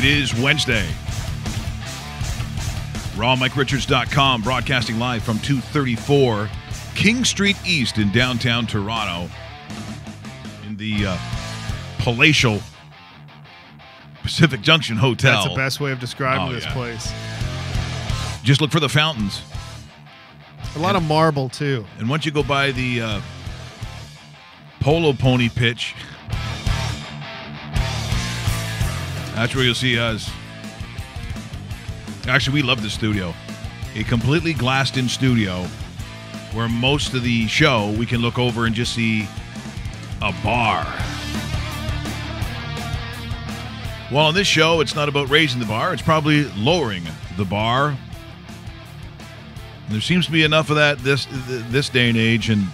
is Wednesday. RawMikeRichards.com, broadcasting live from 234 King Street East in downtown Toronto in the palatial Pacific Junction Hotel. That's the best way of describing this place. Just look for the fountains. A lot of marble, too. And once you go by the polo pony pitch, that's where you'll see us. Actually, we love the studio. A completely glassed-in studio where most of the show we can look over and just see a bar. Well, on this show, it's not about raising the bar. It's probably lowering the bar. And there seems to be enough of that this day and age. And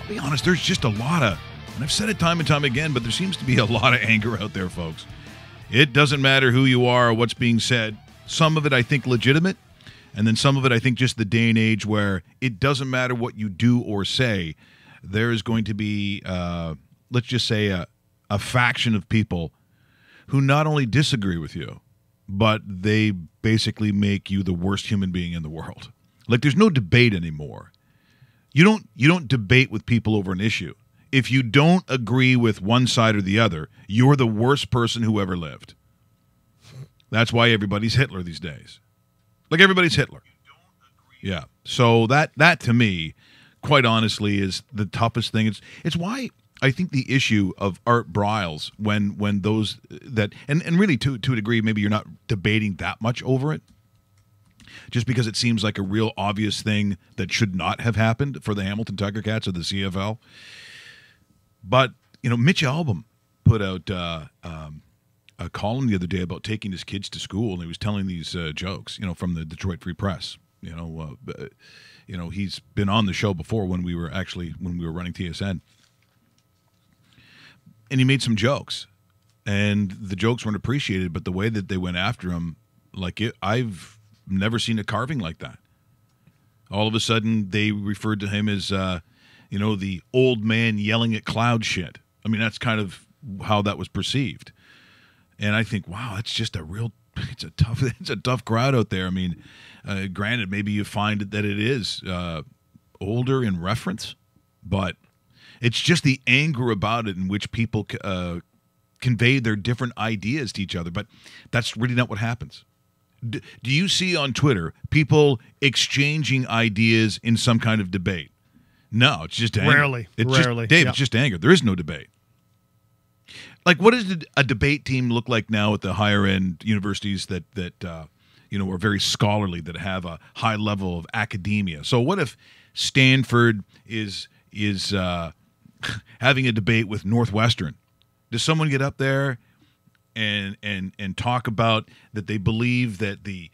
I'll be honest, there's just a lot of, and I've said it time and time again, but there seems to be a lot of anger out there, folks. It doesn't matter who you are or what's being said. Some of it, I think, legitimate. And then some of it, I think, just the day and age where it doesn't matter what you do or say. There is going to be, let's just say, a faction of people who not only disagree with you, but they basically make you the worst human being in the world. Like, there's no debate anymore. You don't debate with people over an issue. If you don't agree with one side or the other, you're the worst person who ever lived. That's why everybody's Hitler these days. Like, everybody's Hitler. Yeah. So that to me, quite honestly, is the toughest thing. It's why I think the issue of Art Briles, when those that and really to a degree, maybe you're not debating that much over it, just because it seems like a real obvious thing that should not have happened for the Hamilton Tiger Cats of the CFL. But Mitch Albom put out a column the other day about taking his kids to school, and he was telling these jokes, from the Detroit Free Press. He's been on the show before when we were running TSN. And he made some jokes, and the jokes weren't appreciated, but the way that they went after him, I've never seen a carving like that. All of a sudden, they referred to him as, the old man yelling at cloud shit. I mean, that's kind of how that was perceived. And I think, wow, that's just it's a tough crowd out there. I mean, granted, maybe you find that it is older in reference, but it's just the anger about it in which people convey their different ideas to each other. But that's really not what happens. Do you see on Twitter people exchanging ideas in some kind of debate? No, it's just anger. Rarely. Dave, it's just anger. There is no debate. Like, what does a debate team look like now at the higher-end universities that are very scholarly, that have a high level of academia? So what if Stanford is having a debate with Northwestern? Does someone get up there and talk about that they believe that the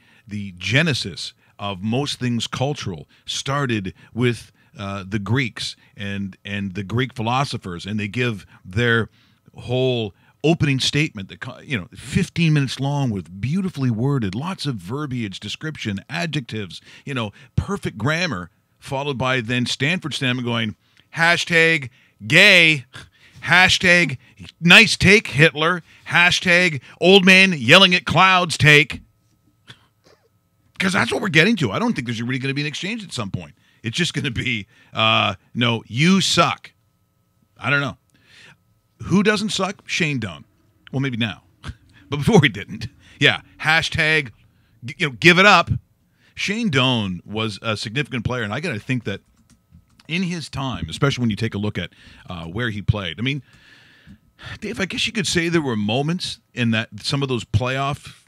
genesis of most things cultural started with the Greeks and the Greek philosophers, and they give their whole opening statement that 15 minutes long with beautifully worded, lots of verbiage, description, adjectives, perfect grammar, followed by then Stanford standing going, hashtag gay, hashtag nice take Hitler, hashtag old man yelling at clouds take. Because that's what we're getting to. I don't think there's really going to be an exchange at some point. It's just going to be, no, you suck. I don't know. Who doesn't suck? Shane Doan. Well, maybe now. But before he didn't. Yeah, hashtag, give it up. Shane Doan was a significant player, and I got to think that in his time, especially when you take a look at where he played. I mean, Dave, I guess you could say there were moments in that some of those playoff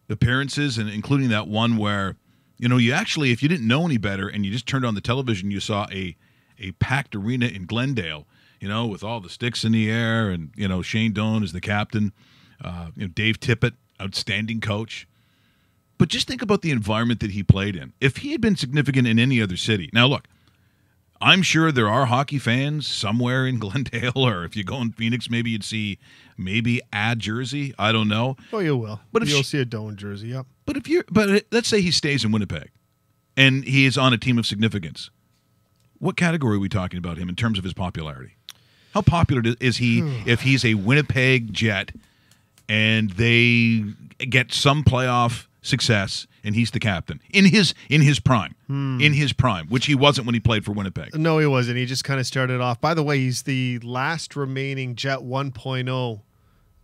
appearances, and including that one where, you actually, if you didn't know any better and you just turned on the television, you saw a packed arena in Glendale, with all the sticks in the air, and, Shane Doan is the captain, Dave Tippett, outstanding coach. But just think about the environment that he played in. If he had been significant in any other city. Now, look, I'm sure there are hockey fans somewhere in Glendale, or if you go in Phoenix, maybe you'd see a jersey. I don't know. Oh, you will. But you'll see a Doan jersey, yep. But let's say he stays in Winnipeg, and he is on a team of significance. What category are we talking about him in terms of his popularity? How popular is he if he's a Winnipeg Jet and they get some playoff success, and he's the captain in his prime, which he wasn't when he played for Winnipeg. No, he wasn't. He just kind of started off. By the way, he's the last remaining Jet 1.0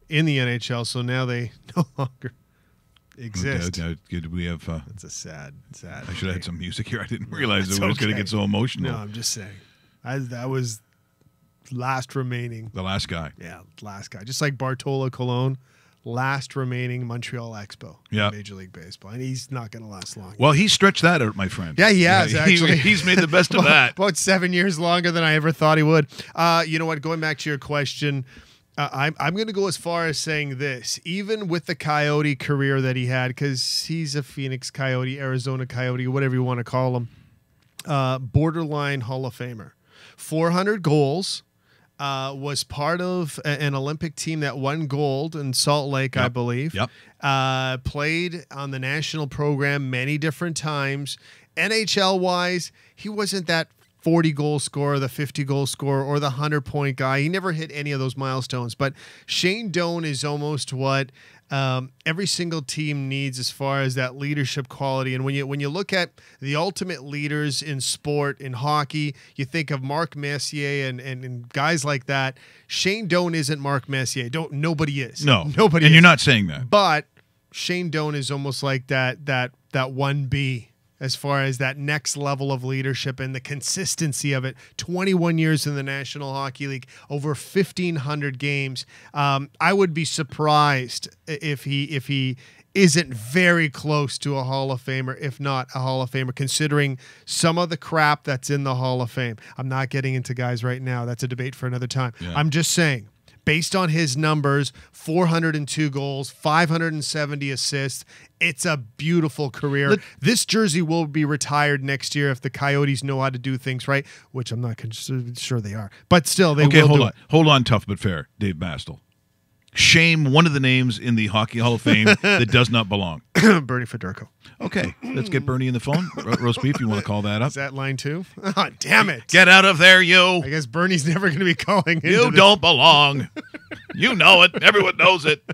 in the NHL, so now they no longer exist. We have. It's a sad. I should have had some music here. I didn't realize it was going to get so emotional. No, I'm just saying. That was last remaining. The last guy. Yeah, last guy. Just like Bartolo Colon, last remaining Montreal Expo in Major League Baseball. And he's not going to last long. Well, he stretched that out, my friend. Yeah, he has, actually. He's made the best of that. About 7 years longer than I ever thought he would. You know what? Going back to your question, I'm going to go as far as saying this. Even with the Coyote career that he had, because he's a Phoenix Coyote, Arizona Coyote, whatever you want to call him, borderline Hall of Famer. 400 goals. Was part of an Olympic team that won gold in Salt Lake, I believe. Yep. Played on the national program many different times. NHL-wise, he wasn't that 40-goal scorer, the 50-goal scorer, or the 100-point guy. He never hit any of those milestones. But Shane Doan is almost what every single team needs as far as that leadership quality. And when you look at the ultimate leaders in sport, in hockey, you think of Mark Messier and guys like that. Shane Doan isn't Mark Messier. Nobody is. No. Nobody and is. You're not saying that. But Shane Doan is almost like that 1B. As far as that next level of leadership and the consistency of it. 21 years in the National Hockey League, over 1,500 games. I would be surprised if he isn't very close to a Hall of Famer, if not a Hall of Famer, considering some of the crap that's in the Hall of Fame. I'm not getting into guys right now. That's a debate for another time. Yeah. I'm just saying, based on his numbers, 402 goals, 570 assists, it's a beautiful career. This jersey will be retired next year if the Coyotes know how to do things right, which I'm not sure they are. But still, they will do it. Hold on, tough but fair, Dave Bastel. Shame one of the names in the Hockey Hall of Fame that does not belong. Bernie Federko. Okay, let's get Bernie in the phone. Roast beef, you want to call that up? Is that line two? Oh, damn it. Get out of there, you. I guess Bernie's never going to be calling in. You don't belong. You know it. Everyone knows it.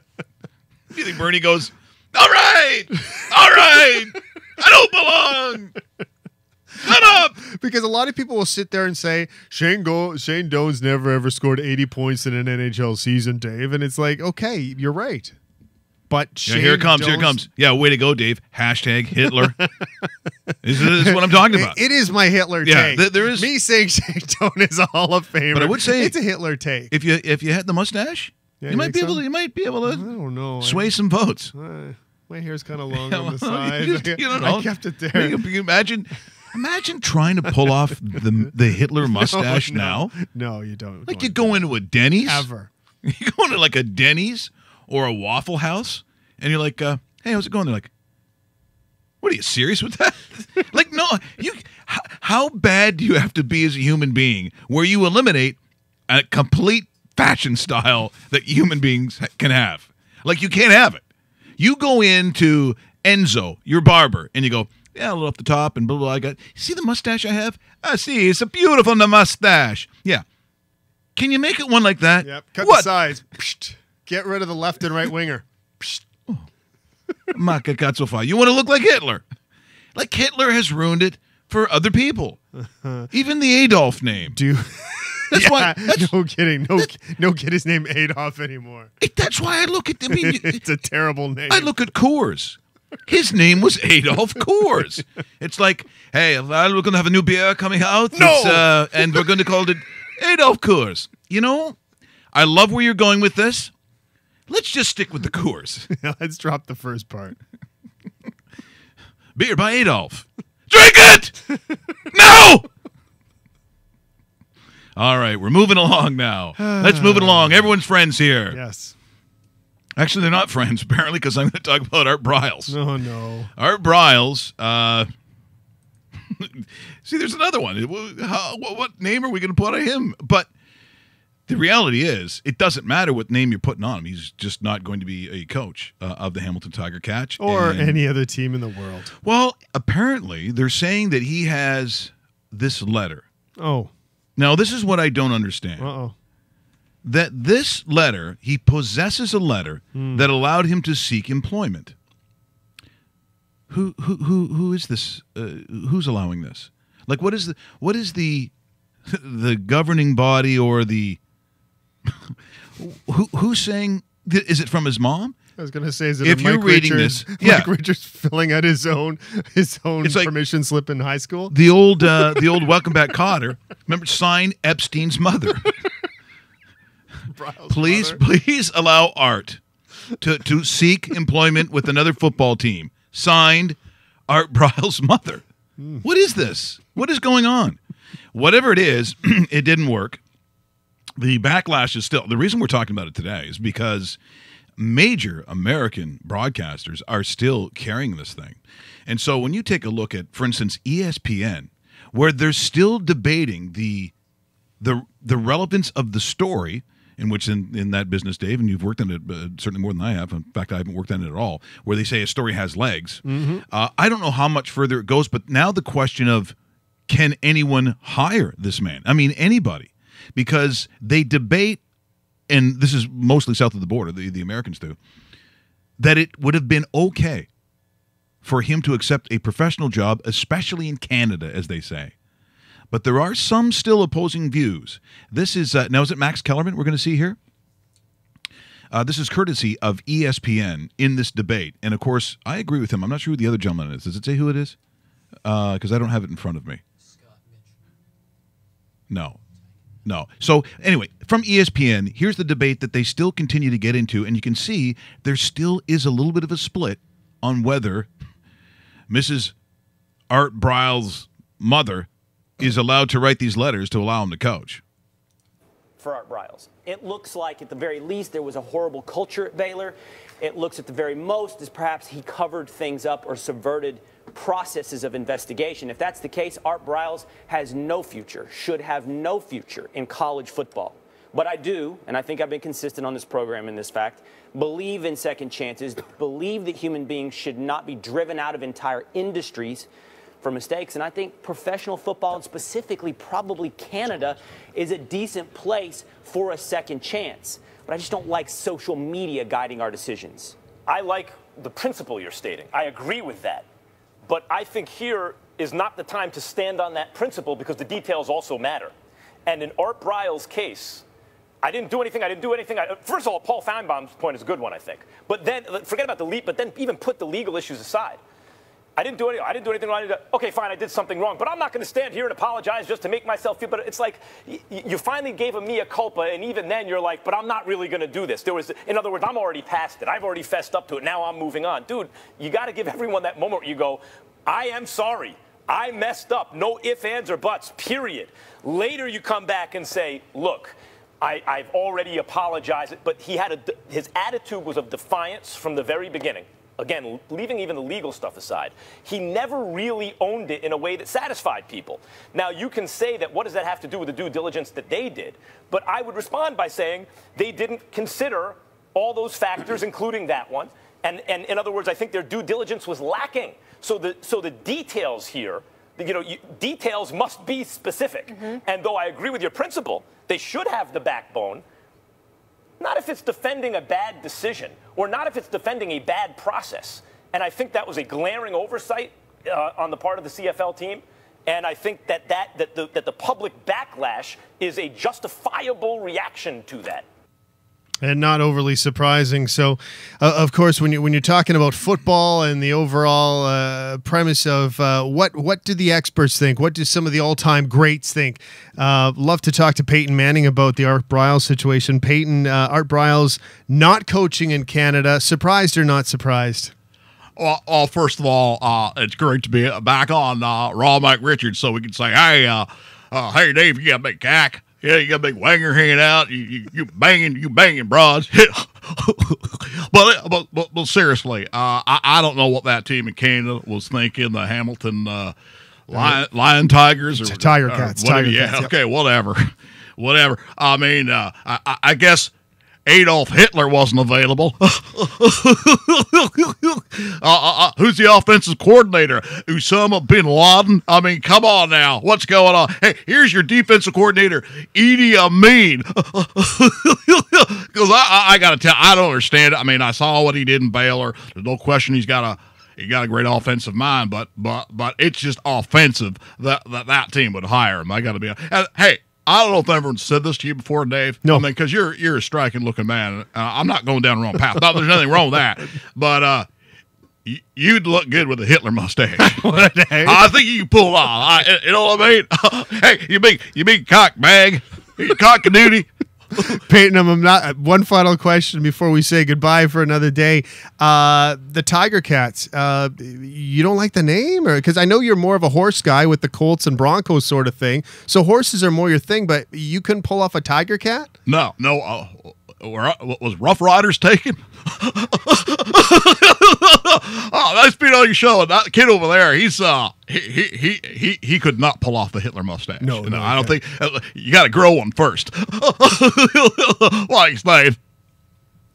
You think Bernie goes, all right, I don't belong. Shut up! Because a lot of people will sit there and say, Shane Doan's never ever scored 80 points in an NHL season, Dave. And it's like, okay, you're right. But Shane here it comes. Yeah, way to go, Dave. Hashtag Hitler. This is what I'm talking about. It is my Hitler take. There is me saying Shane Doan is a Hall of Famer. But I would say it's a Hitler take. If you had the mustache, you might be able to I don't know. Sway some votes. My hair's kind of long on the side. You don't know. I kept it there. You imagine trying to pull off the Hitler mustache now. No, you don't. Like you go into a Denny's. Ever. You go into like a Denny's or a Waffle House, and you're like, hey, how's it going? They're like, what are you serious with that? Like, no, how bad do you have to be as a human being where you eliminate a complete fashion style that human beings can have? Like, you can't have it. You go into Enzo, your barber, and you go, yeah, a little off the top and blah, blah, blah. See the mustache I have? I see. It's a beautiful mustache. Yeah. Can you make it one like that? Yep. Cut the sides. Get rid of the left and right winger. Maka Katsofa. You want to look like Hitler. Like Hitler has ruined it for other people. Even the Adolf name. That's why. No kidding. No kid his name Adolf anymore. That's why I look at them. It's a terrible name. I look at Coors. His name was Adolf Coors. It's like, hey, we're going to have a new beer coming out. No! And we're going to call it Adolf Coors. You know, I love where you're going with this. Let's just stick with the Coors. Let's drop the first part. Beer by Adolf. Drink it! No! All right, we're moving along now. Let's move it along. Everyone's friends here. Yes. Actually, they're not friends, apparently, because I'm going to talk about Art Briles. Oh, no. Art Briles. See, there's another one. What name are we going to put on him? But the reality is, it doesn't matter what name you're putting on him. He's just not going to be a coach of the Hamilton Tiger Cats. Or any other team in the world. Well, apparently, they're saying that he has this letter. Oh. Now, this is what I don't understand. Uh-oh. that this letter, he possesses a letter that allowed him to seek employment. Who is this? Who's allowing this? Like, what is the the governing body or the who's saying? Is it from his mom? I was going to say, is it If Mike you're reading Richards, this, yeah. Mike Richards filling out his own It's like permission slip in high school? the old Welcome Back Kotter. Remember, sign Epstein's mother. Please allow Art to seek employment with another football team. Signed, Art Briles' mother. What is this? What is going on? Whatever it is, it didn't work. The backlash is still. The reason we're talking about it today is because major American broadcasters are still carrying this thing. And so when you take a look at, for instance, ESPN, where they're still debating the relevance of the story, in which in that business, Dave, and you've worked on it certainly more than I have. In fact, I haven't worked on it at all, where they say a story has legs. I don't know how much further it goes, but now the question of, can anyone hire this man? I mean, anybody. Because they debate, and this is mostly south of the border, the Americans do, that it would have been okay for him to accept a professional job, especially in Canada, as they say. But there are some still opposing views. This is, now is it Max Kellerman we're going to see here? This is courtesy of ESPN in this debate. And, of course, I agree with him. I'm not sure who the other gentleman is. Does it say who it is? Because I don't have it in front of me. No. So, anyway, from ESPN, here's the debate that they still continue to get into. And you can see there still is a little bit of a split on whether Mrs. Art Briles' mother is allowed to write these letters to allow him to coach. For Art Briles, it looks like at the very least there was a horrible culture at Baylor. It looks at the very most as perhaps he covered things up or subverted processes of investigation. If that's the case, Art Briles has no future, should have no future in college football. But I do, and I think I've been consistent on this program in this fact, believe in second chances, believe that human beings should not be driven out of entire industries for mistakes. And I think professional football, and specifically probably Canada, is a decent place for a second chance. But I just don't like social media guiding our decisions. I like the principle you're stating. I agree with that. But I think here is not the time to stand on that principle because the details also matter. And in Art Briles' case, I didn't do anything. First of all, Paul Feinbaum's point is a good one, I think. But then, forget about the leap, but then even put the legal issues aside. I didn't do anything wrong. Okay, fine, I did something wrong. But I'm not going to stand here and apologize just to make myself feel better. It's like you finally gave a mea culpa, and even then you're like, but I'm not really going to do this. In other words, I'm already past it. I've already fessed up to it. Now I'm moving on. Dude, you got to give everyone that moment where you go, I am sorry. I messed up. No ifs, ands, or buts, period. Later you come back and say, look, I've already apologized. But his attitude was of defiance from the very beginning. Again, leaving even the legal stuff aside, he never really owned it in a way that satisfied people. Now, you can say that what does that have to do with the due diligence that they did? But I would respond by saying they didn't consider all those factors, including that one. And in other words, I think their due diligence was lacking. So the details here, details must be specific. And though I agree with your principle, they should have the backbone. Not if it's defending a bad decision or not if it's defending a bad process. And I think that was a glaring oversight on the part of the CFL team. And I think that the public backlash is a justifiable reaction to that. And not overly surprising. So, of course, when you're talking about football and the overall premise of what do the experts think? What do some of the all-time greats think? Love to talk to Peyton Manning about the Art Briles situation. Peyton, Art Briles not coaching in Canada. Surprised or not surprised? Well, first of all, it's great to be back on Raw Mike Richards, so we can say, hey, Dave, you got a big cack. Yeah, you got a big wanger hanging out. You banging broads. but seriously, I don't know what that team in Canada was thinking. The Hamilton Lion Tigers or Tiger Cats. Whatever. Yeah, okay, whatever. I mean, I guess Adolf Hitler wasn't available. Who's the offensive coordinator? Osama bin Laden? I mean, come on now. What's going on? Hey, here's your defensive coordinator, Idi Amin. Because I got to tell, I don't understand it. I mean, I saw what he did in Baylor. There's no question he got a great offensive mind, but it's just offensive that team would hire him. I got to be. Hey, I don't know if everyone said this to you before, Dave. No, I mean, because you're a striking looking man. I'm not going down the wrong path. No, there's nothing wrong with that. But you'd look good with a Hitler mustache. I think you can pull it off. You know what I mean? Hey, you big cock bag, you cock a duty. Peyton, I'm not. One final question before we say goodbye for another day. The Tiger Cats. You don't like the name, or because I know you're more of a horse guy with the Colts and Broncos sort of thing. So horses are more your thing, but you couldn't pull off a Tiger Cat? No. Was Rough Riders taken? Oh, nice being on your show. And that kid over there, he's he could not pull off the Hitler mustache. No, I don't think you got to grow one first. Why explain?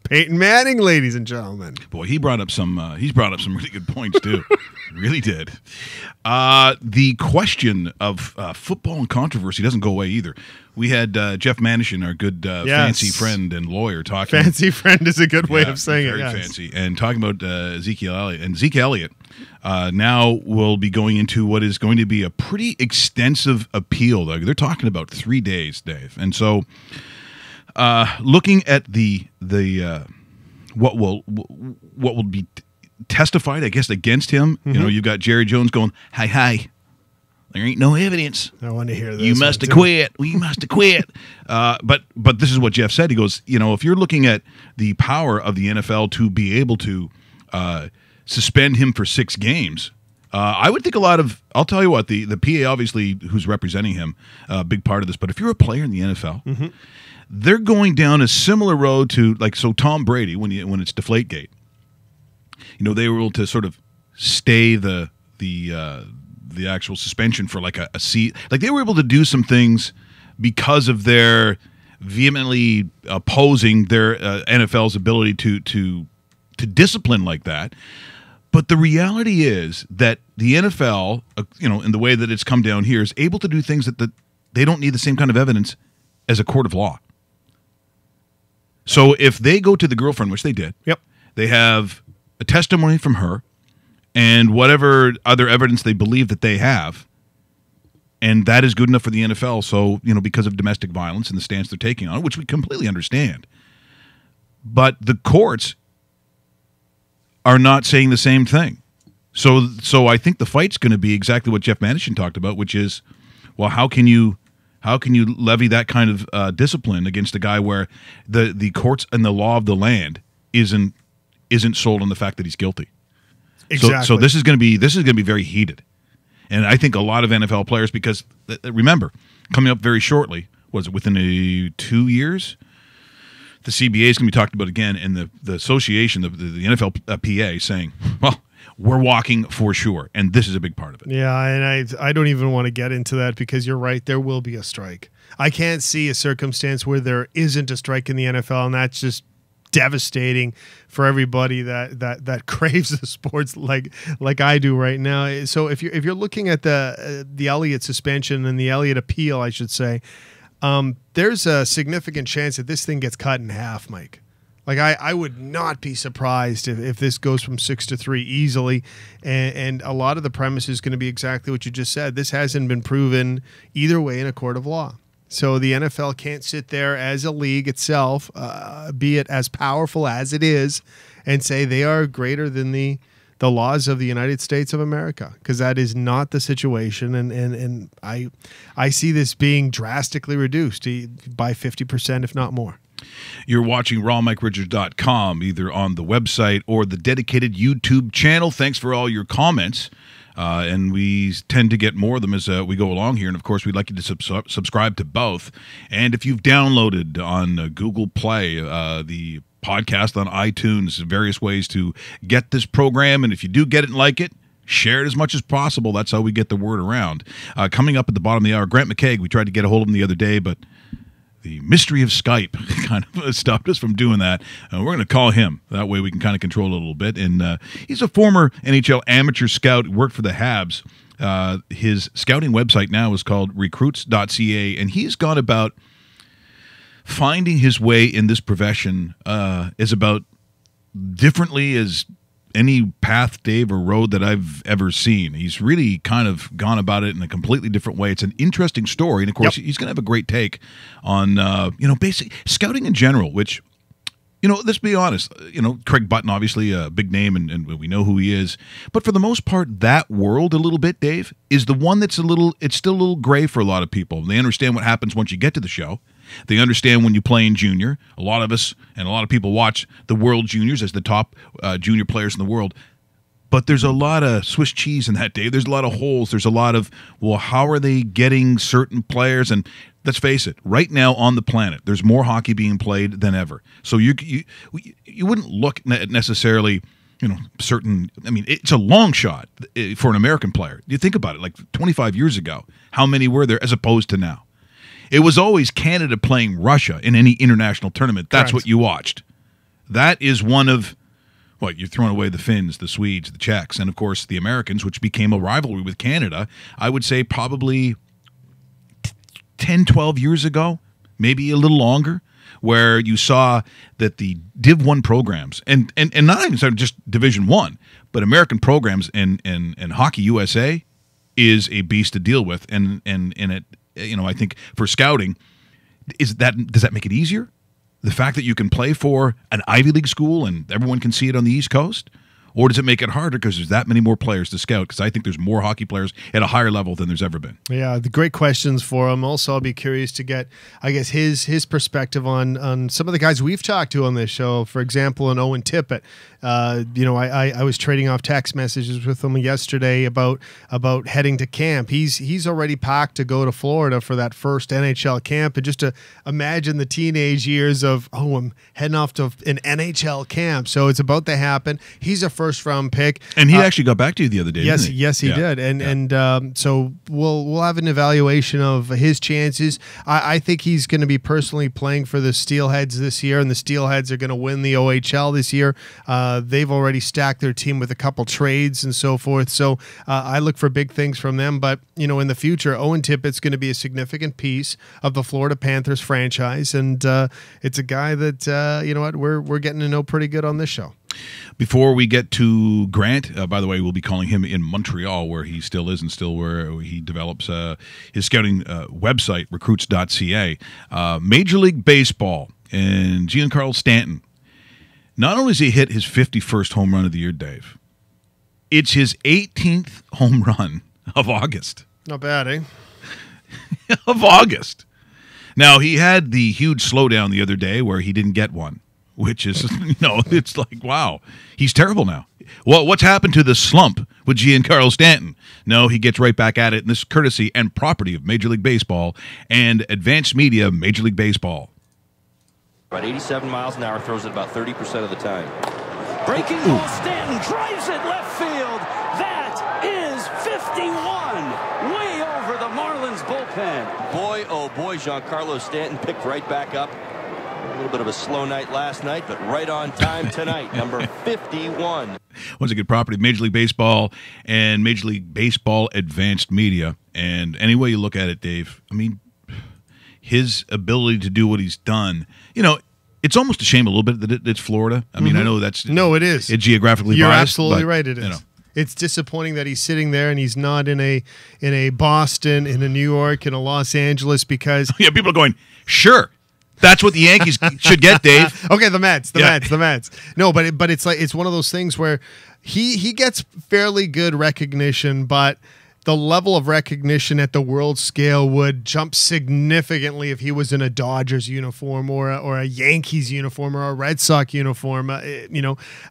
Peyton Manning, ladies and gentlemen. Boy, he's brought up some really good points too. Really did. The question of football and controversy doesn't go away either. We had Jeff Manishin, our good fancy friend and lawyer, talking. Fancy friend is a good way of saying very it. Yes. Fancy, and talking about Ezekiel Elliott. And Zeke Elliott now will be going into what is going to be a pretty extensive appeal. They're talking about 3 days, Dave, and so. Looking at the what will be testified, I guess, against him. Mm-hmm. You know, you've got Jerry Jones going, "Hi, there ain't no evidence. I want to hear this. You must have quit. We must have quit." But this is what Jeff said. He goes, you know, if you're looking at the power of the NFL to be able to suspend him for 6 games. I would think a lot of. I'll tell you what, the PA obviously who's representing him, a big part of this. But if you're a player in the NFL. Mm-hmm. They're going down a similar road to so Tom Brady when it's Deflategate. You know, they were able to sort of stay the actual suspension for like a seat. Like they were able to do some things because of their vehemently opposing their NFL's ability to discipline like that. But the reality is that the NFL, in the way that it's come down here, is able to do things that they don't need the same kind of evidence as a court of law. So if they go to the girlfriend, which they did, they have a testimony from her and whatever other evidence they believe that they have, and that is good enough for the NFL. So, because of domestic violence and the stance they're taking on it, which we completely understand. But the courts are not saying the same thing. So I think the fight's going to be exactly what Jeff Manishin talked about, which is, well, how can you levy that kind of discipline against a guy where the courts and the law of the land isn't sold on the fact that he's guilty? Exactly. So this is going to be very heated, and I think a lot of NFL players, because remember, coming up very shortly, was it within 2 years? The CBA is going to be talked about again, and the association, the NFL PA, saying, well, we're walking for sure, and this is a big part of it. Yeah, and I don't even want to get into that because you're right, there will be a strike. I can't see a circumstance where there isn't a strike in the NFL, and that's just devastating for everybody that craves the sports like I do right now. So if you're looking at the Elliott suspension and the Elliott appeal, I should say, there's a significant chance that this thing gets cut in half, Mike. Like I would not be surprised if this goes from 6 to 3 easily, and a lot of the premise is going to be exactly what you just said. This hasn't been proven either way in a court of law. So the NFL can't sit there as a league itself, be it as powerful as it is, and say they are greater than the laws of the United States of America, because that is not the situation. And I see this being drastically reduced by 50%, if not more. You're watching rawmike.com, either on the website or the dedicated YouTube channel. Thanks for all your comments. And we tend to get more of them as we go along here. And, of course, we'd like you to subscribe to both. And if you've downloaded on Google Play, the podcast on iTunes, various ways to get this program. And if you do get it and like it, share it as much as possible. That's how we get the word around. Coming up at the bottom of the hour, Grant McKaig. We tried to get a hold of him the other day, but the mystery of Skype kind of stopped us from doing that. We're going to call him. That way we can kind of control it a little bit. And he's a former NHL amateur scout, worked for the Habs. His scouting website now is called recruits.ca, and he's gone about finding his way in this profession is about differently as any path, Dave, or road that I've ever seen. He's really kind of gone about it in a completely different way. It's an interesting story, and of course, he's going to have a great take on basic scouting in general. Which, let's be honest. Craig Button, obviously a big name, and we know who he is. But for the most part, that world a little bit, Dave, is the one that's it's still a little gray for a lot of people. They understand what happens once you get to the show. They understand when you play in junior. A lot of us and a lot of people watch the World Juniors as the top junior players in the world. But there's a lot of Swiss cheese in that, Dave. There's a lot of holes. There's a lot of, how are they getting certain players? And let's face it, right now on the planet, there's more hockey being played than ever. So you wouldn't look at necessarily, it's a long shot for an American player. You think about it, like 25 years ago, how many were there as opposed to now? It was always Canada playing Russia in any international tournament. That's what you watched. That is one of, you're throwing away the Finns, the Swedes, the Czechs, and of course the Americans, which became a rivalry with Canada, I would say probably 10, 12 years ago, maybe a little longer, where you saw that the Div 1 programs, and not even just Division 1, but American programs and Hockey USA is a beast to deal with, and it, I think for scouting, does that make it easier? The fact that you can play for an Ivy League school and everyone can see it on the East Coast? Or does it make it harder because there's that many more players to scout? Because I think there's more hockey players at a higher level than there's ever been. Yeah, the great questions for him. Also, I'll be curious to get, I guess, his perspective on some of the guys we've talked to on this show. For example, an Owen Tippett. I was trading off text messages with him yesterday about heading to camp. He's already packed to go to Florida for that first NHL camp, and just to imagine the teenage years of I'm heading off to an NHL camp. So it's about to happen. He's a first-round pick, and he actually got back to you the other day. Yes, didn't he? yes, he did. And so we'll have an evaluation of his chances. I think he's going to be personally playing for the Steelheads this year, and the Steelheads are going to win the OHL this year. They've already stacked their team with a couple trades and so forth. So I look for big things from them. But in the future, Owen Tippett's going to be a significant piece of the Florida Panthers franchise, and it's a guy that we're getting to know pretty good on this show. Before we get to Grant, by the way, we'll be calling him in Montreal, where he still is and still where he develops his scouting website, recruits.ca. Major League Baseball and Giancarlo Stanton. Not only has he hit his 51st home run of the year, Dave, it's his 18th home run of August. Not bad, eh? Of August. Now, he had the huge slowdown the other day where he didn't get one, which is, it's like, wow, he's terrible now. Well, what's happened to the slump with Giancarlo Stanton? No, he gets right back at it, and this is courtesy and property of Major League Baseball and Advanced Media Major League Baseball. About 87 miles an hour, throws it about 30% of the time. Breaking ball, Stanton drives it left field. That is 51, way over the Marlins bullpen. Boy, oh boy, Giancarlo Stanton picked right back up. A little bit of a slow night last night, but right on time tonight, number 51. Once again, property of Major League Baseball and Major League Baseball Advanced Media. And any way you look at it, Dave, I mean, his ability to do what he's done, it's almost a shame a little bit that it's Florida. I mean, I know that's... No, it is. It's geographically You're biased. Absolutely right, it is. It's disappointing that he's sitting there and he's not in a Boston, in a New York, in a Los Angeles, because... Yeah, people are going, sure, that's what the Yankees should get, Dave. Okay, the Mets. No, but it's like, it's one of those things where he gets fairly good recognition, but the level of recognition at the world scale would jump significantly if he was in a Dodgers uniform or a Yankees uniform or a Red Sox uniform.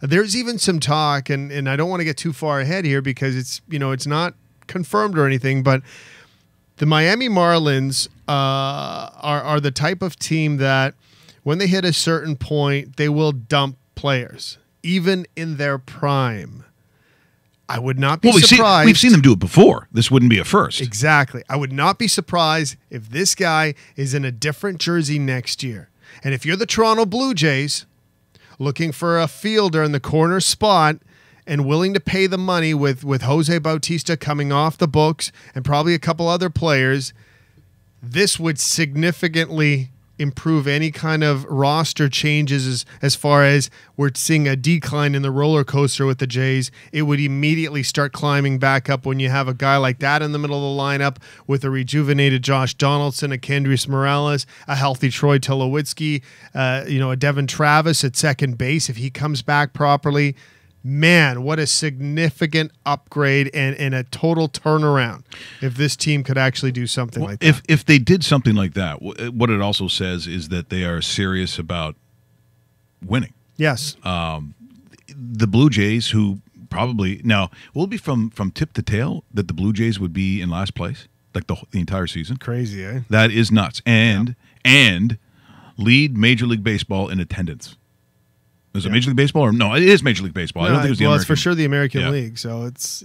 There's even some talk, and I don't want to get too far ahead here because it's not confirmed or anything, but the Miami Marlins are the type of team that when they hit a certain point, they will dump players, even in their prime. I would not be Well, surprised. we've seen them do it before. This wouldn't be a first. Exactly. I would not be surprised if this guy is in a different jersey next year. And if you're the Toronto Blue Jays looking for a fielder in the corner spot and willing to pay the money with Jose Bautista coming off the books and probably a couple other players, this would significantly improve any kind of roster changes as far as we're seeing a decline in the roller coaster with the Jays. It would immediately start climbing back up when you have a guy like that in the middle of the lineup with a rejuvenated Josh Donaldson, a Kendrys Morales, a healthy Troy Tulowitzki, a Devin Travis at second base if he comes back properly. Man, what a significant upgrade and a total turnaround if this team could actually do something like that. If they did something like that, what it also says is that they are serious about winning. Yes. The Blue Jays, who probably now will it be from tip to tail that the Blue Jays would be in last place, like the entire season. Crazy, eh? That is nuts, and lead Major League Baseball in attendance. Is it Major League Baseball or no? It is Major League Baseball. I don't think it was the American. It's for sure the American League. So it's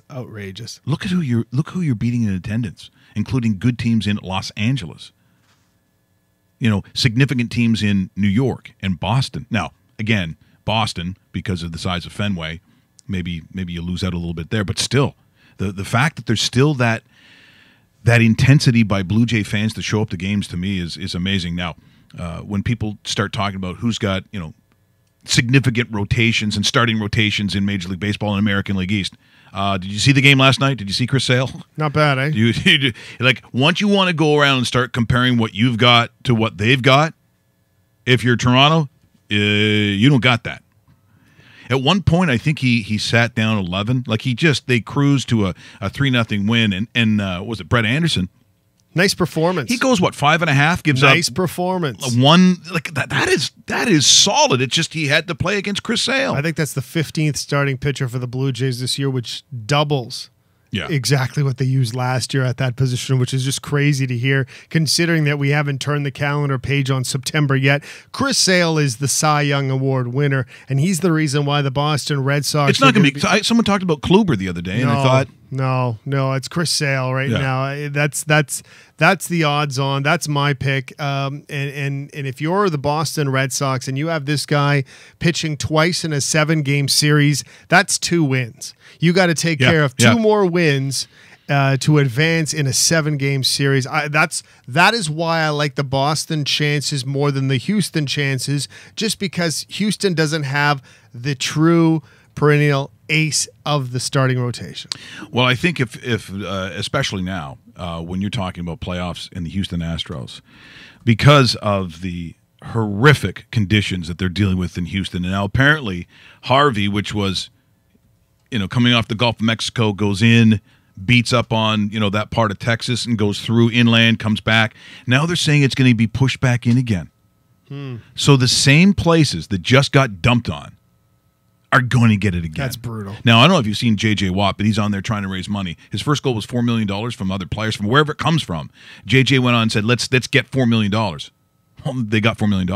outrageous. Look who you're beating in attendance, including good teams in Los Angeles. Significant teams in New York and Boston. Now, again, Boston, because of the size of Fenway, maybe you lose out a little bit there, but still, the fact that there's still that intensity by Blue Jay fans to show up to games to me is amazing. Now, when people start talking about who's got significant rotations and starting rotations in Major League Baseball and American League East. Did you see the game last night? Did you see Chris Sale? Not bad, eh? You once you want to go around and start comparing what you've got to what they've got, if you're Toronto, you don't got that. At one point, I think he sat down 11. They cruised to a 3-0 win, and was it Brett Anderson? Nice performance. He goes 5.5, gives up nice performance. One that is solid. It's just he had to play against Chris Sale. I think that's the 15th starting pitcher for the Blue Jays this year, which doubles exactly what they used last year at that position, which is just crazy to hear, considering that we haven't turned the calendar page on September yet. Chris Sale is the Cy Young Award winner, and he's the reason why the Boston Red Sox. It's not going to be. Someone talked about Kluber the other day, and I thought. No, it's Chris Sale right now. That's the odds on. That's my pick. And if you're the Boston Red Sox and you have this guy pitching twice in a 7-game series, that's 2 wins. You got to take care of 2 more wins to advance in a 7-game series. That is why I like the Boston chances more than the Houston chances, just because Houston doesn't have the true perennial ace of the starting rotation. Well, I think if especially now, when you're talking about playoffs in the Houston Astros, because of the horrific conditions that they're dealing with in Houston, and now apparently Harvey, which was, coming off the Gulf of Mexico, goes in, beats up on, that part of Texas and goes through inland, comes back. Now they're saying it's going to be pushed back in again. So the same places that just got dumped on are going to get it again. That's brutal. Now, I don't know if you've seen J.J. Watt, but he's on there trying to raise money. His first goal was $4 million from other players, from wherever it comes from. J.J. went on and said, let's get $4 million. Well, they got $4 million.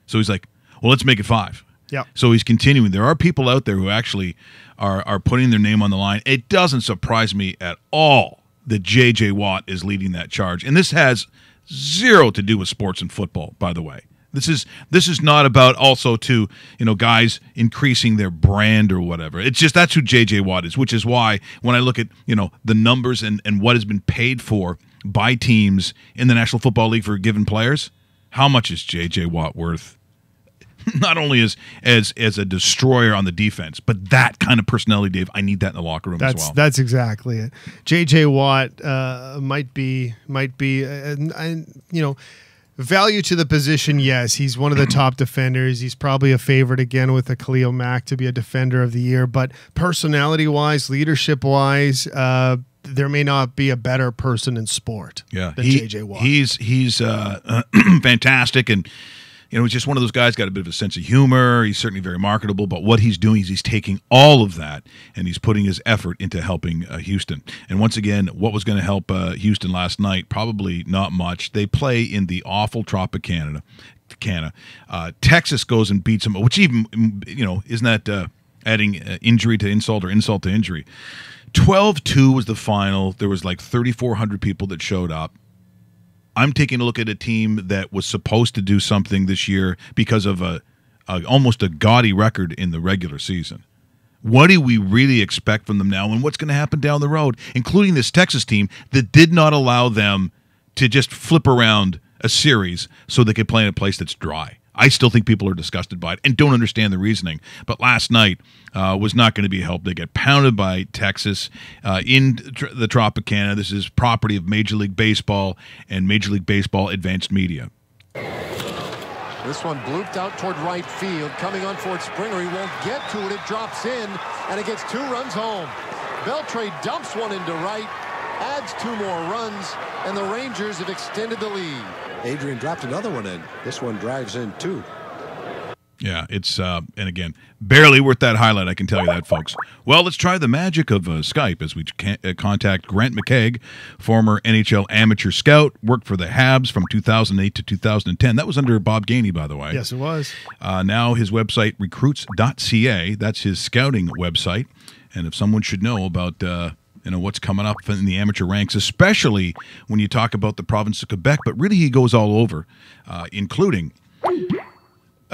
So he's like, well, let's make it 5. Yeah. So he's continuing. There are people out there who actually are putting their name on the line. It doesn't surprise me at all that J.J. Watt is leading that charge. And this has zero to do with sports and football, by the way. This is not about also to, guys increasing their brand or whatever. It's just that's who J.J. Watt is, which is why when I look at, the numbers and what has been paid for by teams in the National Football League for given players, how much is J.J. Watt worth? Not only as a destroyer on the defense, but that kind of personality, Dave. I need that in the locker room as well. That's exactly it. J.J. Watt might be value to the position, yes. He's one of the top defenders. He's probably a favorite again with a Khalil Mack to be a defender of the year. But personality-wise, leadership-wise, there may not be a better person in sport than J.J. Watt. He's fantastic, and he's just one of those guys, got a bit of a sense of humor. He's certainly very marketable, but what he's doing is he's taking all of that and he's putting his effort into helping Houston. And once again, what was going to help Houston last night? Probably not much. They play in the awful Tropicana. Texas goes and beats them, which even, isn't that adding injury to insult or insult to injury. 12-2 was the final. There was like 3,400 people that showed up. I'm taking a look at a team that was supposed to do something this year because of almost a gaudy record in the regular season. What do we really expect from them now, and what's going to happen down the road, including this Texas team that did not allow them to just flip around a series so they could play in a place that's dry? I still think people are disgusted by it and don't understand the reasoning. But last night was not going to be helped. They get pounded by Texas in the Tropicana. This is property of Major League Baseball and Major League Baseball Advanced Media. This one blooped out toward right field. Coming on for it, Springer. He won't get to it. It drops in, and it gets 2 runs home. Beltre dumps one into right, adds 2 more runs, and the Rangers have extended the lead. Adrian dropped another one in. This one drives in, too. Yeah, it's, and again, barely worth that highlight, I can tell you that, folks. Well, let's try the magic of Skype as we contact Grant McKegg, former NHL amateur scout, worked for the Habs from 2008 to 2010. That was under Bob Gainey, by the way. Yes, it was. Now his website, recruits.ca, that's his scouting website. And if someone should know about what's coming up in the amateur ranks, especially when you talk about the province of Quebec, but really he goes all over, including...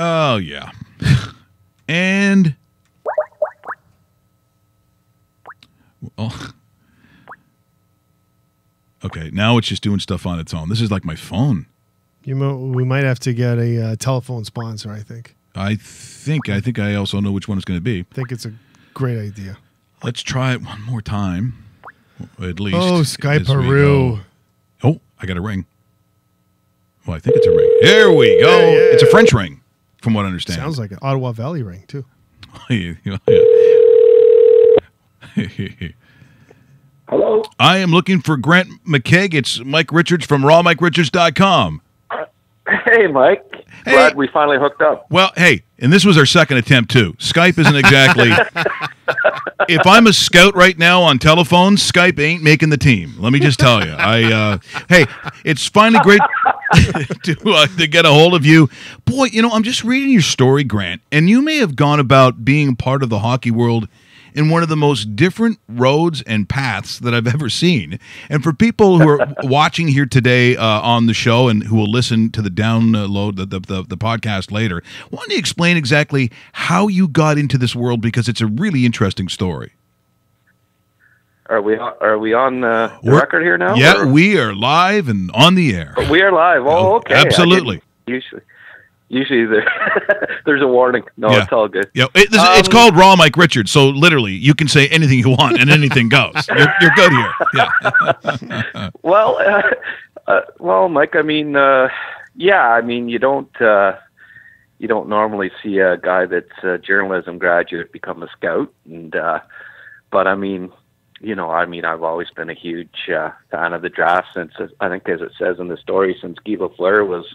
Oh, yeah. And... Well, okay, now it's just doing stuff on its own. This is like my phone. We might have to get a telephone sponsor, I think. I think I also know which one it's going to be. I think it's a great idea. Let's try it one more time, at least. Oh, Skype Peru. Oh, I got a ring. Well, I think it's a ring. There we go. Yeah. It's a French ring, from what I understand. Sounds like an Ottawa Valley ring, too. Hello? I am looking for Grant McKegg. It's Mike Richards from rawmikeRichards.com. Hey, Mike. Hey. Glad we finally hooked up. Well, hey, and this was our second attempt, too. Skype isn't exactly... If I'm a scout right now on telephone, Skype ain't making the team. Let me just tell you. Hey, it's finally great to get a hold of you. Boy, I'm just reading your story, Grant, and you may have gone about being part of the hockey world in one of the most different roads and paths that I've ever seen. And for people who are watching here today on the show and who will listen to the download, the podcast later, why don't you explain exactly how you got into this world, because it's a really interesting story. Are we on the record here now? Yeah, we are live and on the air. We are live. Oh, okay. Absolutely. Usually there's a warning. No, Yeah. It's all good. Yeah, it's called Raw Mike Richards, so literally you can say anything you want and anything goes. You're good here. Yeah. Well, Mike. I mean, you don't normally see a guy that's a journalism graduate become a scout, and but I mean, I've always been a huge fan of the draft since, I think, as it says in the story, since Guy Lafleur was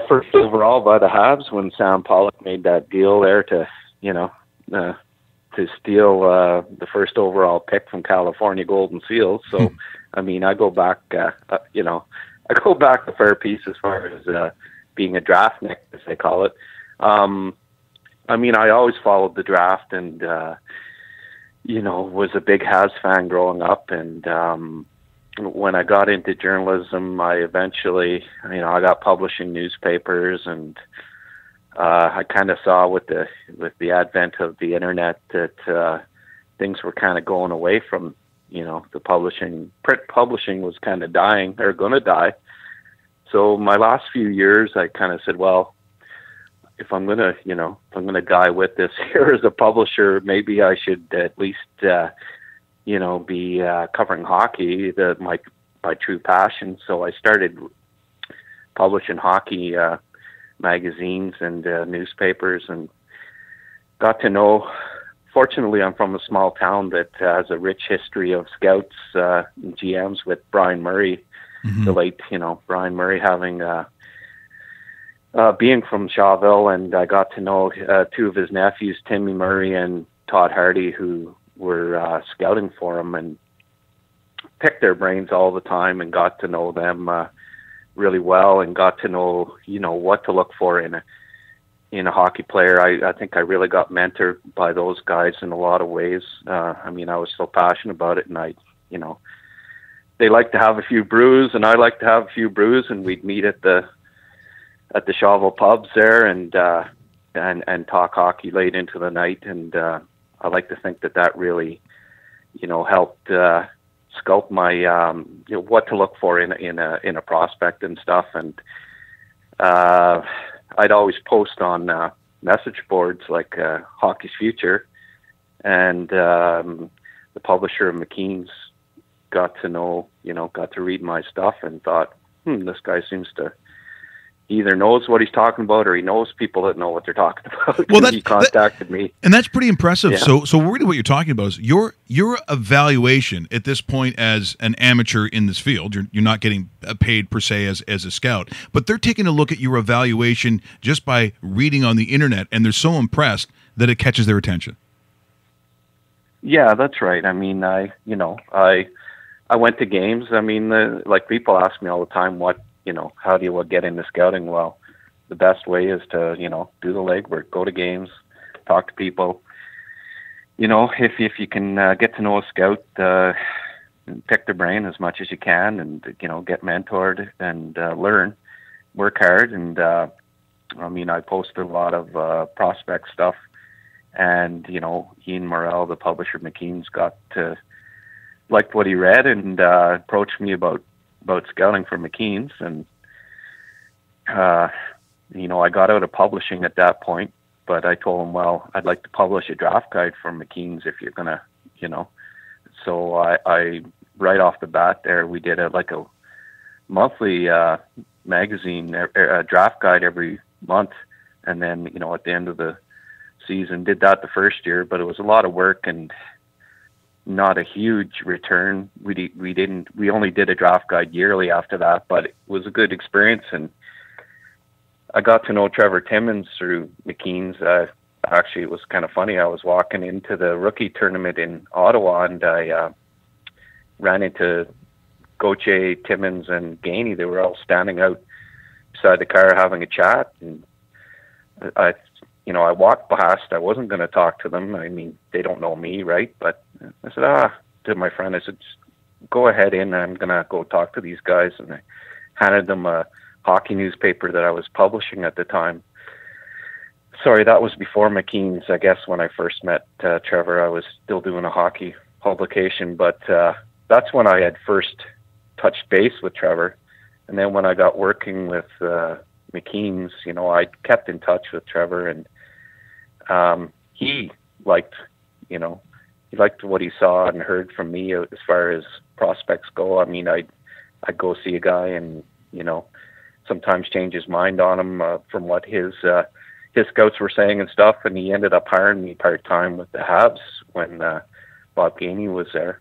first overall by the Habs when Sam Pollock made that deal there to steal the first overall pick from California Golden Seals. So, I mean, I go back, I go back a fair piece as far as being a draftnik, as they call it. I mean, I always followed the draft and, was a big Habs fan growing up. And, when I got into journalism, I eventually, I got publishing newspapers, and I kind of saw with the advent of the internet that things were kind of going away from, the publishing. Print publishing was kind of dying, or going to die. So my last few years, I kind of said, well, if I'm gonna die with this here as a publisher, maybe I should at least be covering hockey, my true passion. So I started publishing hockey magazines and newspapers, and got to know. Fortunately, I'm from a small town that has a rich history of scouts and GMs, with Brian Murray, the late, Brian Murray having being from Shawville, and I got to know two of his nephews, Timmy Murray and Todd Hardy, who were scouting for him, and picked their brains all the time, and got to know them really well, and got to know what to look for in in a hockey player. I think I really got mentored by those guys in a lot of ways. I mean, I was so passionate about it, and they like to have a few brews, and I like to have a few brews, and we'd meet at the Chauvel pubs there, and talk hockey late into the night. And I like to think that really, helped sculpt my what to look for in a prospect and stuff. And I'd always post on message boards like Hockey's Future, and the publisher of McKeen's got to read my stuff and thought, this guy seems to either knows what he's talking about or he knows people that know what they're talking about. Well, he contacted me. And that's pretty impressive. Yeah. So really what you're talking about is your evaluation at this point as an amateur in this field. You're not getting paid per se as a scout, but they're taking a look at your evaluation just by reading on the internet, and they're so impressed that it catches their attention. Yeah, that's right. I mean, I went to games. I mean, like people ask me all the time, how do you get into scouting? Well, the best way is to, do the legwork, go to games, talk to people. If you can get to know a scout, pick their brain as much as you can, and get mentored and learn, work hard. And I posted a lot of prospect stuff, and Ian Morrell, the publisher of McKeen's, liked what he read and approached me about scouting for McKeen's. And I got out of publishing at that point, but I told him, well, I'd like to publish a draft guide for McKeen's if you're gonna, so I right off the bat there, we did a monthly magazine, a draft guide every month, and then at the end of the season did that the first year, but it was a lot of work and not a huge return. We only did a draft guide yearly after that, but it was a good experience. And I got to know Trevor Timmins through McKeen's. Actually, it was kind of funny. I was walking into the rookie tournament in Ottawa, and I ran into Gauthier, Timmins, and Gainey. They were all standing out beside the car having a chat, and I walked past. I wasn't going to talk to them. I mean, they don't know me, right? But I said, to my friend, I said, go ahead in. I'm going to go talk to these guys. And I handed them a hockey newspaper that I was publishing at the time. Sorry, that was before McKeen's. I guess when I first met Trevor, I was still doing a hockey publication. But that's when I had first touched base with Trevor. And then when I got working with McKeen's, I kept in touch with Trevor, and he liked what he saw and heard from me as far as prospects go. I mean, I'd go see a guy and, sometimes change his mind on him from what his scouts were saying and stuff. And he ended up hiring me part-time with the Habs when Bob Gainey was there.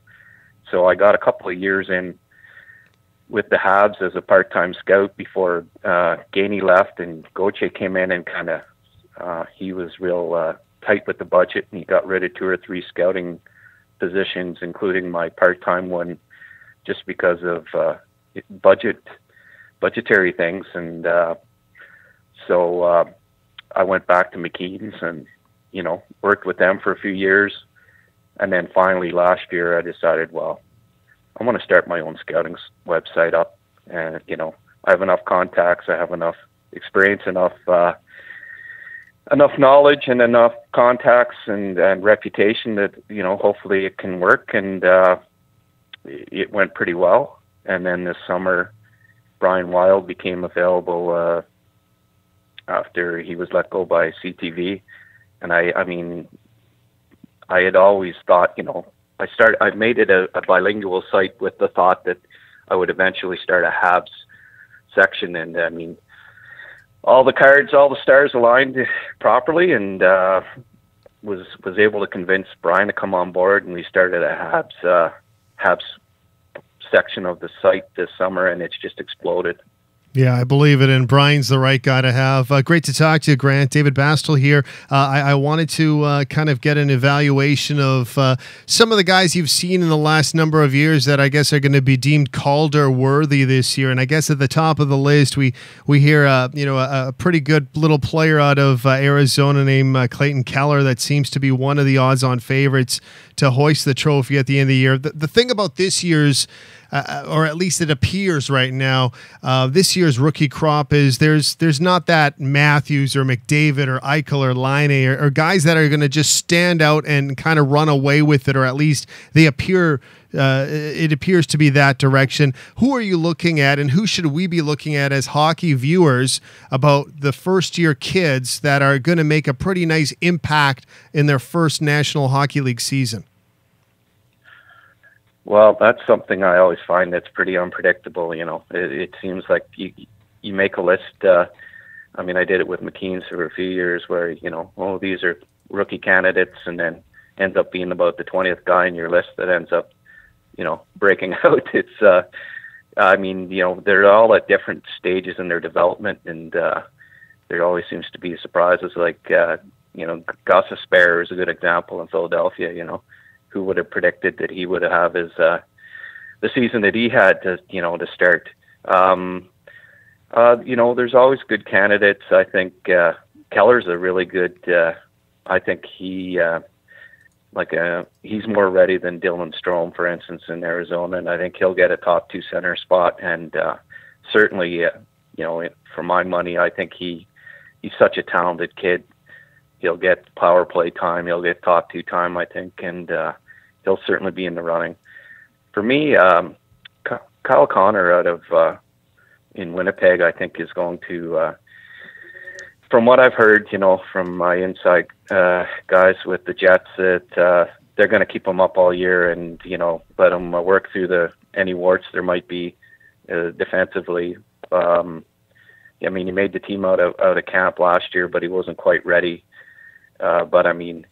So I got a couple of years in with the Habs as a part-time scout before Gainey left, and Gauthier came in and kind of he was real tight with the budget, and he got rid of 2 or 3 scouting positions, including my part-time one, just because of budgetary things. And so I went back to McKeen's and worked with them for a few years, and then finally last year I decided, well, I want to start my own scouting website up, and I have enough contacts, I have enough experience, enough knowledge, and enough contacts and reputation that hopefully it can work. And it went pretty well. And then this summer, Brian Wilde became available after he was let go by CTV, and I mean, I had always thought, I made it a bilingual site with the thought that I would eventually start a Habs section. And I mean, all the stars aligned properly, and was able to convince Brian to come on board, and we started a Habs section of the site this summer, and it's just exploded. Yeah, I believe it, and Brian's the right guy to have. Great to talk to you, Grant. David Bastel here. I wanted to kind of get an evaluation of some of the guys you've seen in the last number of years that I guess are going to be deemed Calder worthy this year. And I guess at the top of the list, we hear a pretty good little player out of Arizona named Clayton Keller that seems to be one of the odds-on favorites to hoist the trophy at the end of the year. The thing about this year's or at least it appears right now, this year's rookie crop is there's not that Matthews or McDavid or Eichel or Laine or guys that are going to just stand out and kind of run away with it, or at least they appear. It appears to be that direction. Who are you looking at, and who should we be looking at as hockey viewers about the first-year kids that are going to make a pretty nice impact in their first National Hockey League season? Well, that's something I always find that's pretty unpredictable. It seems like you make a list. I mean, I did it with McKeen's for a few years where, these are rookie candidates, and then ends up being about the 20th guy in your list that ends up, breaking out. It's, they're all at different stages in their development, and there always seems to be surprises. Like, Gus Asper is a good example in Philadelphia. Who would have predicted that he would have his the season that he had to start? There's always good candidates. I think Keller's a really good. I think he's more ready than Dylan Strome, for instance, in Arizona, and I think he'll get a top 2 center spot. And certainly, for my money, I think he's such a talented kid. He'll get power play time. He'll get top 2 time, I think, and he'll certainly be in the running. For me, Kyle Connor out of in Winnipeg, I think is going to, from what I've heard, from my inside guys with the Jets, that they're going to keep him up all year and let him work through any warts there might be defensively. He made the team out of camp last year, but he wasn't quite ready. But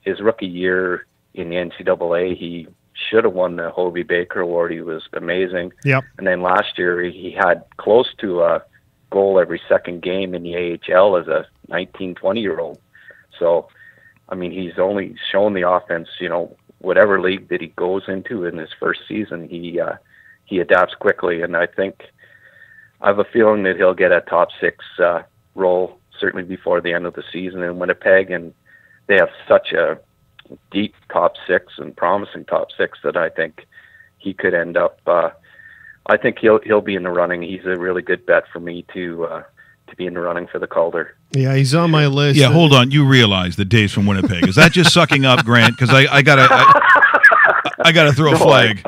his rookie year in the NCAA, he should have won the Hobey Baker Award. He was amazing. Yep. And then last year, he had close to a goal every second game in the AHL as a 19, 20-year-old. So, he's only shown the offense, whatever league that he goes into in his first season, he adapts quickly. And I have a feeling that he'll get a top 6 role, certainly before the end of the season in Winnipeg. And they have such a deep top 6 and promising top 6 that I think he could end up. I think he'll be in the running. He's a really good bet for me to be in the running for the Calder. Yeah, he's on my list. Yeah, hold on. You realize that Dave's from Winnipeg. Is that just sucking up, Grant? Because I gotta throw a flag.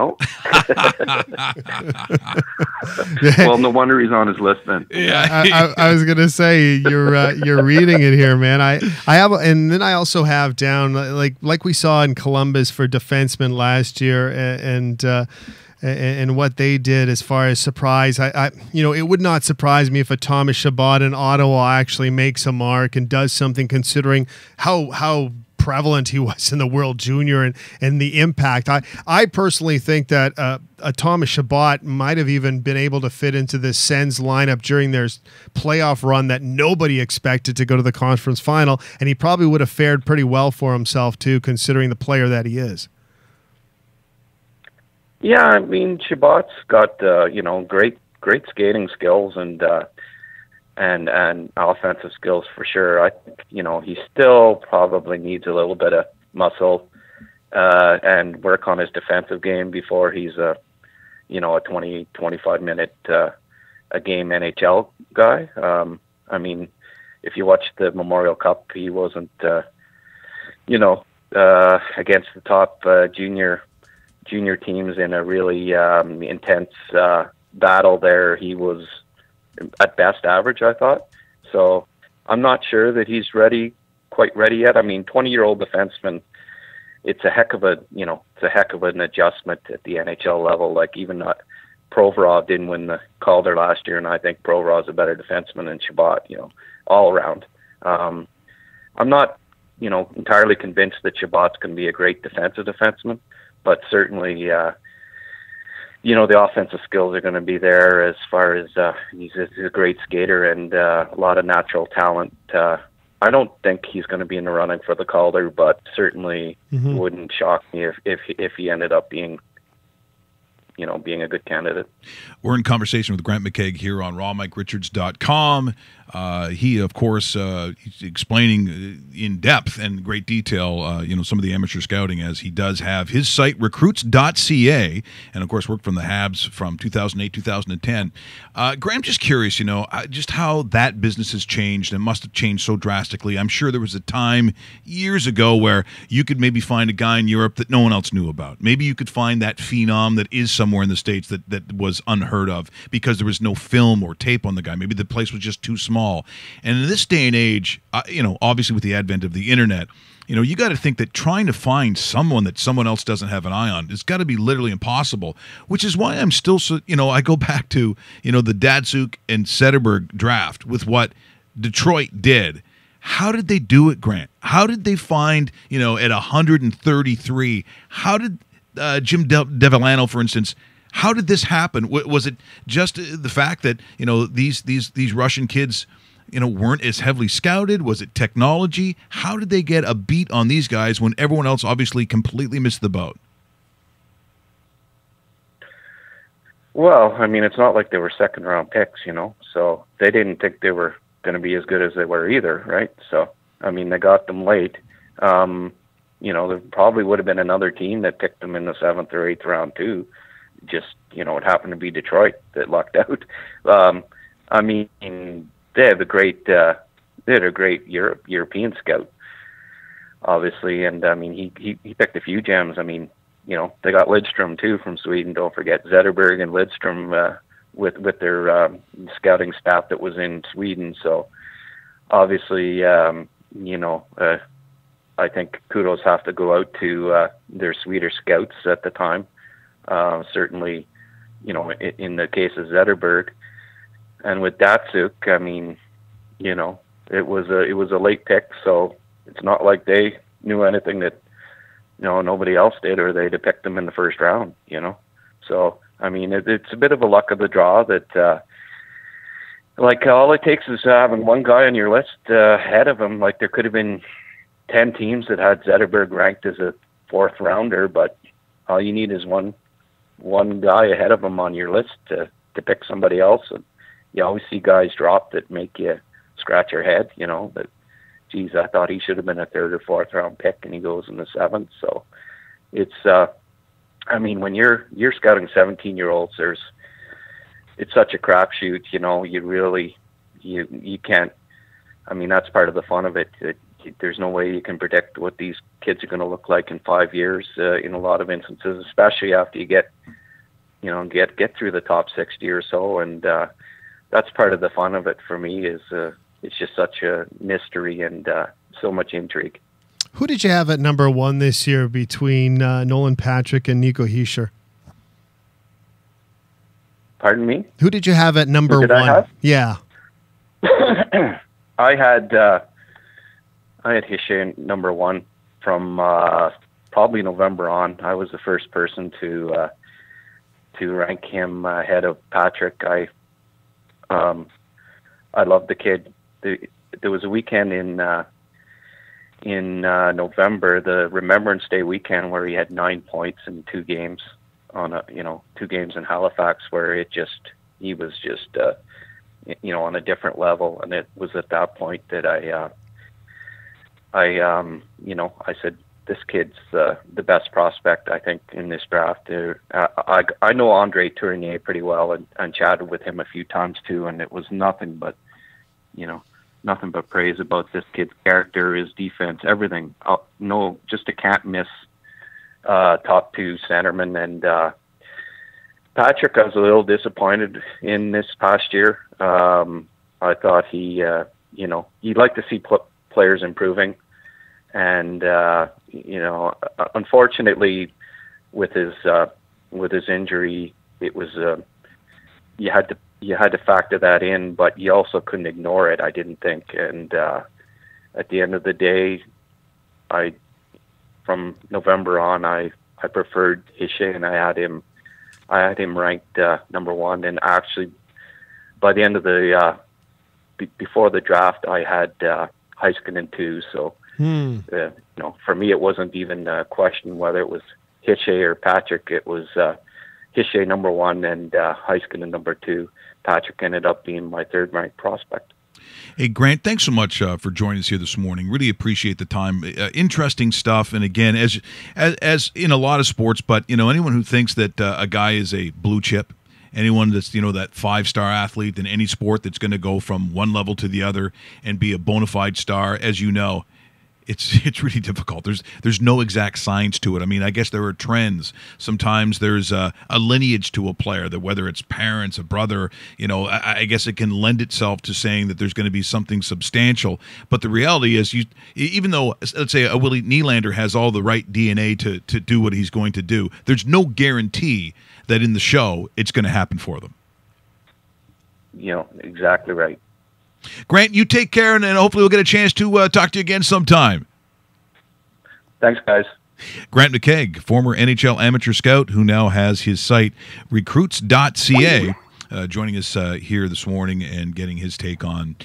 Well, no wonder he's on his list then. Yeah, I was gonna say you're reading it here, man. I have, and then I also have down like we saw in Columbus for defensemen last year, and what they did as far as surprise. It would not surprise me if a Thomas Chabot in Ottawa actually makes a mark and does something, considering how prevalent he was in the World Junior and the impact. I personally think that a Thomas Chabot might have even been able to fit into the Sens lineup during their playoff run that nobody expected to go to the conference final, and he probably would have fared pretty well for himself too, considering the player that he is. Yeah, Chabot's got great skating skills and offensive skills for sure. I think he still probably needs a little bit of muscle and work on his defensive game before he's a 20-25 minute a game NHL guy. If you watch the Memorial Cup, he wasn't against the top junior teams in a really intense battle there. He was at best average, I thought. So I'm not sure that he's quite ready yet. 20-year-old defenseman, it's a heck of an adjustment at the NHL level. Like, even Provorov didn't win the Calder last year, and I think Provorov's a better defenseman than Chabot, all around. I'm not, entirely convinced that Chabot's going to be a great defensive defenseman, but certainly the offensive skills are going to be there as far as he's a great skater and a lot of natural talent. I don't think he's going to be in the running for the Calder, but certainly wouldn't shock me if he ended up being a good candidate. We're in conversation with Grant McKegg here on rawmike.richards.com. He, of course, he's explaining in depth and great detail, some of the amateur scouting, as he does have his site, recruits.ca, and, of course, worked from the Habs from 2008, 2010. Grant, just curious, just how that business has changed, and must have changed so drastically. I'm sure there was a time years ago where you could maybe find a guy in Europe that no one else knew about. Maybe you could find that phenom that is somewhere in the States that was unheard of because there was no film or tape on the guy. Maybe the place was just too small. And in this day and age, obviously with the advent of the internet, you got to think that trying to find someone that someone else doesn't have an eye on, it's got to be literally impossible, which is why I'm still so, I go back to, the Datsuk and Zetterberg draft with what Detroit did. How did they do it, Grant? How did they find, at 133, how did Jim Devellano, for instance, how did this happen? Was it just the fact that, these Russian kids, weren't as heavily scouted? Was it technology? How did they get a beat on these guys when everyone else obviously completely missed the boat? Well, it's not like they were second-round picks, so they didn't think they were going to be as good as they were either, right? So, they got them late. There probably would have been another team that picked them in the 7th or 8th round too. Just, it happened to be Detroit that lucked out. They had a great European scout, obviously, and he picked a few gems. They got Lidstrom too from Sweden. Don't forget Zetterberg and Lidstrom with their scouting staff that was in Sweden. So obviously, I think kudos have to go out to their Swedish scouts at the time. Certainly, in the case of Zetterberg, and with Datsuk, it was a late pick, so it's not like they knew anything that nobody else did, or they'd have picked them in the first round. So it's a bit of a luck of the draw that. All it takes is having one guy on your list ahead of him. There could have been 10 teams that had Zetterberg ranked as a 4th rounder, but all you need is one guy ahead of him on your list to pick somebody else. And you always see guys drop that make you scratch your head, that, geez, I thought he should have been a 3rd or 4th round pick, and he goes in the 7th. So it's, when you're scouting 17-year-olds, it's such a crapshoot, you really, you can't, that's part of the fun of it. There's no way you can predict what these kids are going to look like in 5 years in a lot of instances, especially after you get through the top 60 or so. And that's part of the fun of it for me is it's just such a mystery and so much intrigue. Who did you have at number 1 this year between Nolan Patrick and Nico Hischier? Pardon me? Who did you have at number 1? I have? Yeah. I had Hischier number 1 from probably November on. I was the first person to rank him ahead of Patrick. I love the kid. There was a weekend in November, the Remembrance Day weekend, where he had 9 points in 2 games on 2 games in Halifax, where he was just on a different level. And it was at that point that I said, this kid's the best prospect, I think, in this draft. I know Andre Tournier pretty well and chatted with him a few times too, and it was nothing but praise about this kid's character, his defense, everything. Just a can't miss top 2 centerman. And Patrick, I was a little disappointed in this past year. I thought you'd like to see players improving. And unfortunately, with his injury, it was you had to factor that in, but you also couldn't ignore it, I didn't think. And at the end of the day, from November on, I preferred Hischier, and I had him I had him ranked number 1, and actually, by the end of the before the draft, I had Heiskanen 2. So, for me, it wasn't even a question whether it was Hischier or Patrick. It was Hischier number 1 and Heiskanen number 2. Patrick ended up being my third-ranked prospect. Hey, Grant, thanks so much for joining us here this morning. Really appreciate the time. Interesting stuff. And again, as in a lot of sports, but anyone who thinks that a guy is a blue chip, anyone that's that 5-star athlete in any sport that's going to go from one level to the other and be a bona fide star, as you know, it's really difficult. There's no exact science to it. I mean, I guess there are trends. Sometimes there's a lineage to a player, that whether it's parents, a brother, I guess it can lend itself to saying that there's going to be something substantial. But the reality is, even though, let's say, a Willie Nylander has all the right DNA to do what he's going to do, there's no guarantee that in the show it's going to happen for them. Exactly right. Grant, you take care, and hopefully we'll get a chance to talk to you again sometime. Thanks, guys. Grant McKegg, former NHL amateur scout who now has his site, recruits.ca, joining us here this morning and getting his take on,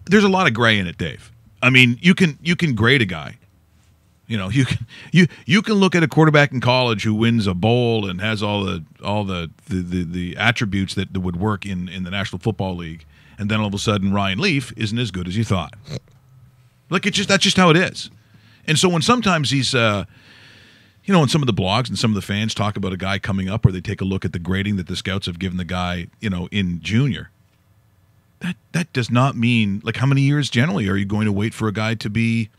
there's a lot of gray in it, Dave. I mean, you can grade a guy. You can look at a quarterback in college who wins a bowl and has all the attributes that would work in the National Football League, and then all of a sudden Ryan Leaf isn't as good as you thought. Like that's just how it is. And so when sometimes these in some of the blogs and some of the fans talk about a guy coming up, or they take a look at the grading that the scouts have given the guy, in junior, that does not mean, like, how many years generally are you going to wait for a guy to be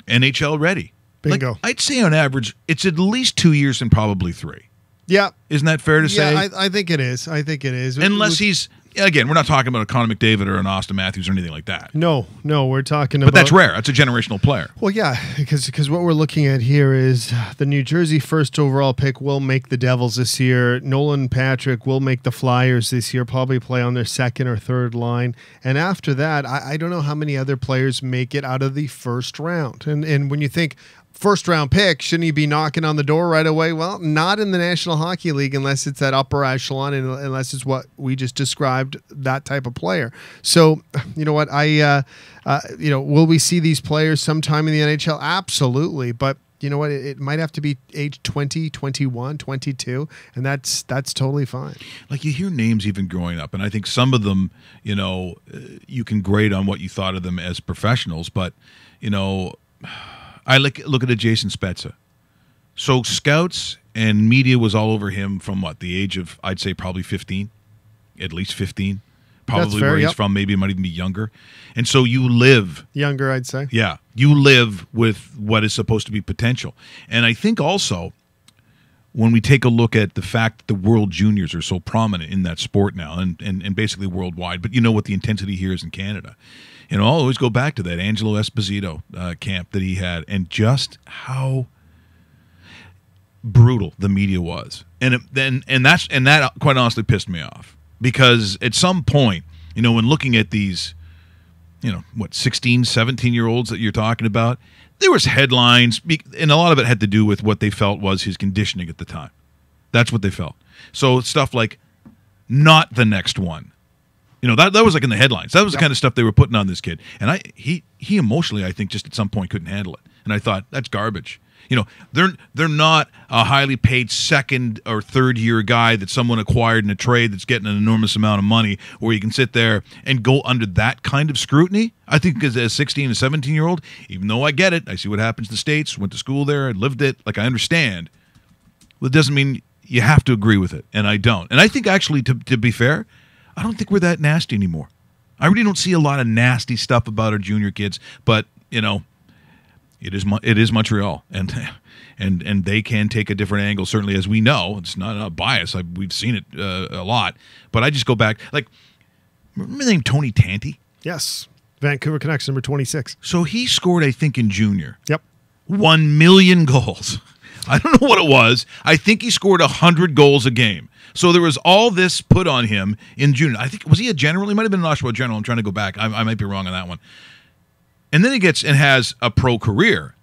NHL ready? Bingo. Like, I'd say on average, it's at least 2 years and probably 3. Yeah. Isn't that fair to say? Yeah, I think it is. Unless he's, again, we're not talking about a Connor McDavid or an Austin Matthews or anything like that. No, we're talking about... But that's rare. That's a generational player. Well, yeah, because what we're looking at here is the New Jersey first overall pick will make the Devils this year. Nolan Patrick will make the Flyers this year, probably play on their second or third line. And after that, I don't know how many other players make it out of the first round. And when you think first-round pick, shouldn't he be knocking on the door right away? Well, not in the National Hockey League unless it's that upper echelon and unless it's what we just described, that type of player. So, you know what? Will we see these players sometime in the NHL? Absolutely. But you know what? It might have to be age 20, 21, 22, and that's totally fine. Like, you hear names even growing up, and I think some of them, you can grade on what you thought of them as professionals, but, I look at a Jason Spezza. So scouts and media was all over him from the age of, I'd say, probably 15, at least 15. Probably fair, where he's from. Maybe it might even be younger. And so you live. Younger, I'd say. Yeah. You live with what is supposed to be potential. And I think also, when we take a look at the fact that the World Juniors are so prominent in that sport now and basically worldwide, but what the intensity here is in Canada. I'll always go back to that Angelo Esposito camp that he had, and just how brutal the media was, and that quite honestly pissed me off, because at some point, when looking at these, 16, 17-year-olds that you're talking about, there was headlines, and a lot of it had to do with what they felt was his conditioning at the time. That's what they felt. So stuff like, not the next one. That was like in the headlines. That was the kind of stuff they were putting on this kid. And he emotionally, I think, just at some point couldn't handle it. And I thought, that's garbage. They're not a highly paid second or third year guy that someone acquired in a trade that's getting an enormous amount of money, where you can sit there and go under that kind of scrutiny. I think as a 16 and 17-year-old, even though I get it, I see what happens in the States, went to school there, lived it, like I understand. Well, it doesn't mean you have to agree with it, and I don't. And I think actually, to be fair, I don't think we're that nasty anymore. I really don't see a lot of nasty stuff about our junior kids, but it is Montreal, and they can take a different angle. Certainly, as we know, it's not a bias. We've seen it a lot. But I just go back, like, remember the name Tony Tanti? Yes, Vancouver Canucks, number 26. So he scored, I think, in junior. Yep, 1 million goals. I don't know what it was. I think he scored 100 goals a game. So there was all this put on him in junior. I think, was he a general? He might have been an Oshawa general. I'm trying to go back. I might be wrong on that one. And then he gets and has a pro career.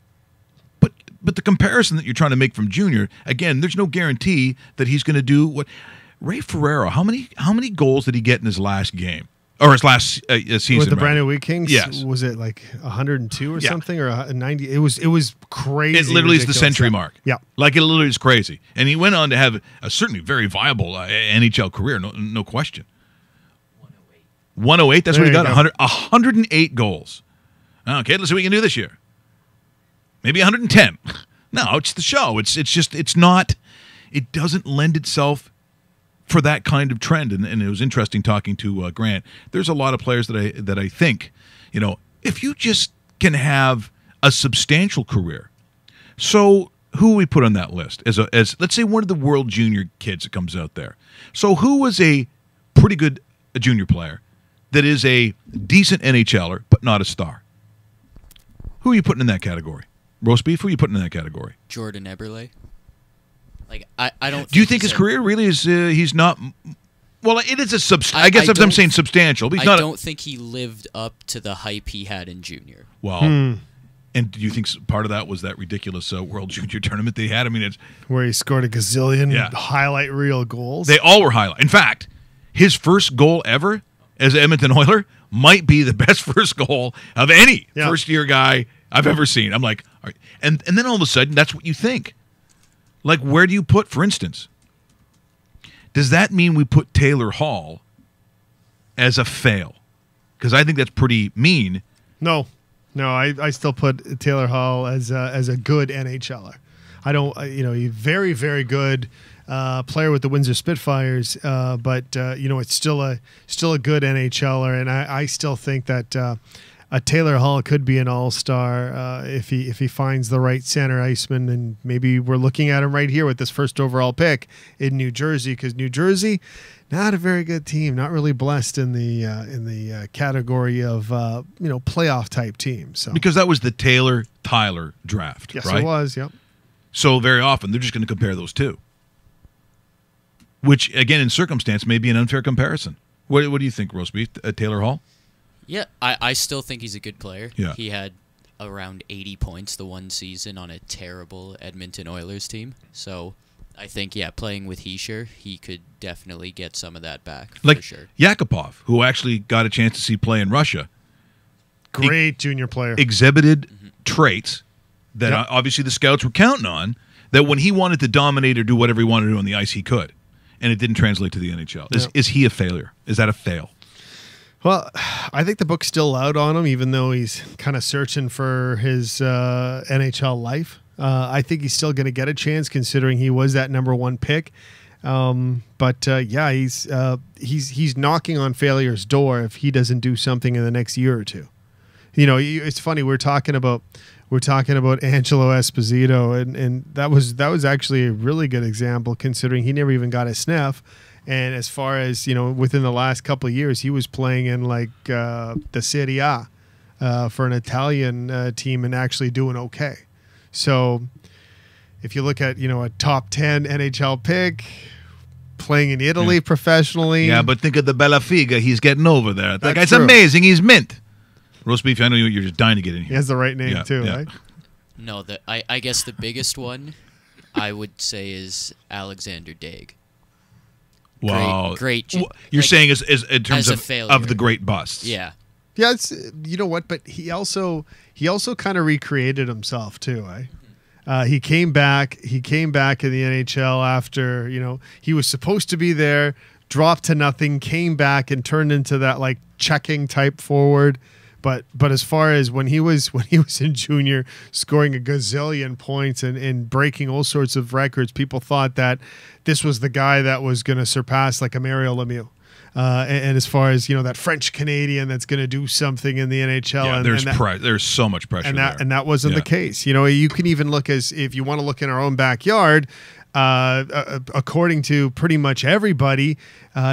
But But the comparison that you're trying to make from Junior, again, there's no guarantee that he's going to do what Ray Ferraro. How many goals did he get in his last game or his last season with the Brandon Wheat Kings? Yes. Was it like 102 or something, or 90? It was crazy. It literally is the century yeah. mark. Yeah, like it literally is crazy. And he went on to have a certainly very viable NHL career, no question. 108. That's what he got. 108 goals. Okay, let's see what we can do this year. Maybe 110. No, it's the show. It's not. It doesn't lend itself for that kind of trend. And it was interesting talking to Grant. There's a lot of players that I think, if you just can have a substantial career. So who we put on that list as let's say one of the World Junior kids that comes out there. So who was a pretty good junior player that is a decent NHLer but not a star? Who are you putting in that category? Roast beef? Who are you putting in that category? Jordan Eberle. Like I don't. Do you think his career really is? He's not. Well, it is a I guess I'm saying substantial. But he's not. I don't think he lived up to the hype he had in junior. Well, and do you think part of that was that ridiculous World Junior tournament they had? I mean, it's where he scored a gazillion highlight reel goals. They all were highlight. In fact, his first goal ever as an Edmonton Oiler might be the best first goal of any first-year guy I've ever seen. I'm like, all right. And then all of a sudden, that's what you think. Like, where do you put, for instance, does that mean we put Taylor Hall as a fail? Because I think that's pretty mean. No, I still put Taylor Hall as a good NHLer. I don't, he's very, very good player with the Windsor Spitfires, but it's still a good NHLer, and I still think that a Taylor Hall could be an all-star if he finds the right center iceman, and maybe we're looking at him right here with this first overall pick in New Jersey, because New Jersey, not a very good team, not really blessed in the category of playoff type team. So because that was the Taylor-Tyler draft, yes, right? It was. Yep. So very often they're just going to compare those two, which again in circumstance may be an unfair comparison. What do you think, Roast Beef? Taylor Hall? Yeah, I still think he's a good player. Yeah. He had around 80 points the one season on a terrible Edmonton Oilers team. So I think, playing with Hischier, he could definitely get some of that back, like for sure. Yakupov, who actually got a chance to see play in Russia. Great junior player. Exhibited traits that obviously the scouts were counting on, that when he wanted to dominate or do whatever he wanted to do on the ice, he could. And it didn't translate to the NHL. Is he a failure? Is that a fail? Well, I think the book's still out on him, even though he's kind of searching for his NHL life. I think he's still going to get a chance, considering he was that number one pick. But he's knocking on failure's door if he doesn't do something in the next year or two. It's funny, we're talking about Angelo Esposito, and that was actually a really good example, considering he never even got a sniff. And as far as, within the last couple of years, he was playing in the Serie A for an Italian team and actually doing okay. So if you look at, a top 10 NHL pick, playing in Italy professionally. Yeah, but think of the Bella Figa he's getting over there. That guy's true. amazing. He's mint. Roast Beef, I know you're just dying to get in here. He has the right name too, right? No, I guess the biggest one I would say is Alexander Daig. Wow, great. You're saying is in terms of the great busts. Yeah. Yeah, it's what, but he also kind of recreated himself too. He came back in the NHL after he was supposed to be there, dropped to nothing, came back and turned into that checking type forward. But as far as when he was in junior, scoring a gazillion points and breaking all sorts of records, people thought that this was the guy that was going to surpass a Mario Lemieux. And as far as that French Canadian that's going to do something in the NHL, there's so much pressure, and that wasn't the case. You can even look if you want to look in our own backyard. According to pretty much everybody,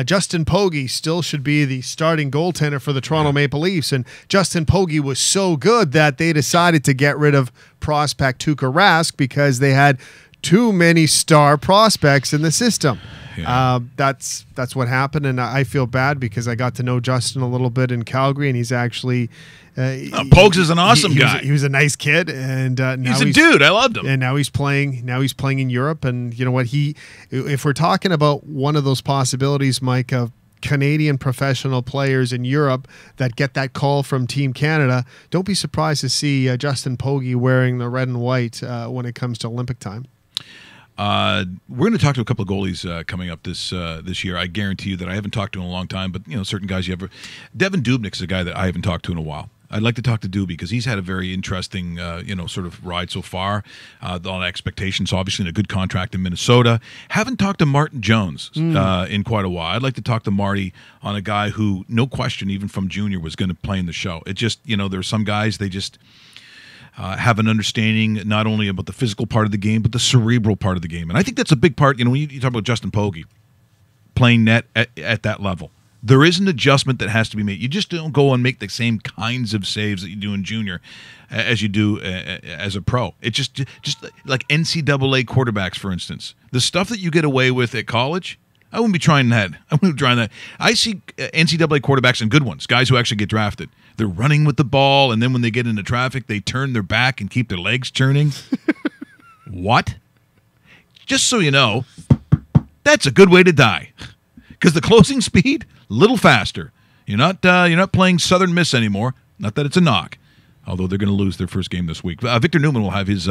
Justin Pogge still should be the starting goaltender for the Toronto Maple Leafs. And Justin Pogge was so good that they decided to get rid of prospect Tuukka Rask because they had too many star prospects in the system. That's what happened, and I feel bad because I got to know Justin a little bit in Calgary, and he's actually Pogues is an awesome guy. He was a nice kid, and now he's a dude. I loved him. And now he's playing. Now he's playing in Europe, and you know what? If we're talking about one of those possibilities, Mike, of Canadian professional players in Europe that get that call from Team Canada, don't be surprised to see Justin Pogge wearing the red and white when it comes to Olympic time. We're going to talk to a couple of goalies coming up this year. I guarantee you that I haven't talked to in a long time, but certain guys you ever. Devin Dubnyk is a guy that I haven't talked to in a while. I'd like to talk to Doobie because he's had a very interesting, sort of ride so far on expectations. Obviously, in a good contract in Minnesota. Haven't talked to Martin Jones in quite a while. I'd like to talk to Marty on a guy who, no question, even from junior, was going to play in the show. It just, there's some guys, they just have an understanding not only about the physical part of the game, but the cerebral part of the game. And I think that's a big part. When you talk about Justin Pogge playing net at that level, there is an adjustment that has to be made. You just don't go and make the same kinds of saves that you do in junior as you do as a pro. It's just like NCAA quarterbacks, for instance. The stuff that you get away with at college, I wouldn't be trying that. I see NCAA quarterbacks and good ones, guys who actually get drafted. They're running with the ball, and then when they get into traffic, they turn their back and keep their legs turning. What? Just so you know, that's a good way to die. Because the closing speed, a little faster. You're not playing Southern Miss anymore. Not that it's a knock, although they're going to lose their first game this week. Victor Newman will have his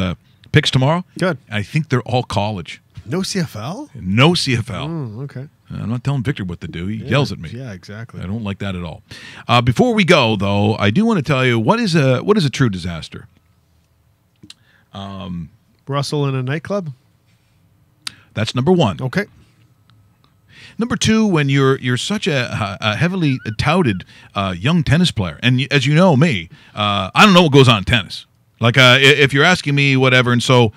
picks tomorrow. Good. I think they're all college. No CFL? No CFL. Oh, okay. I'm not telling Victor what to do. He yells at me. Yeah, exactly. I don't like that at all. Before we go, though, I do want to tell you what is a true disaster. Russell in a nightclub? That's number one. Okay. Number two, when you're such a heavily touted young tennis player, and as you know me, I don't know what goes on in tennis. Like if you're asking me whatever, and so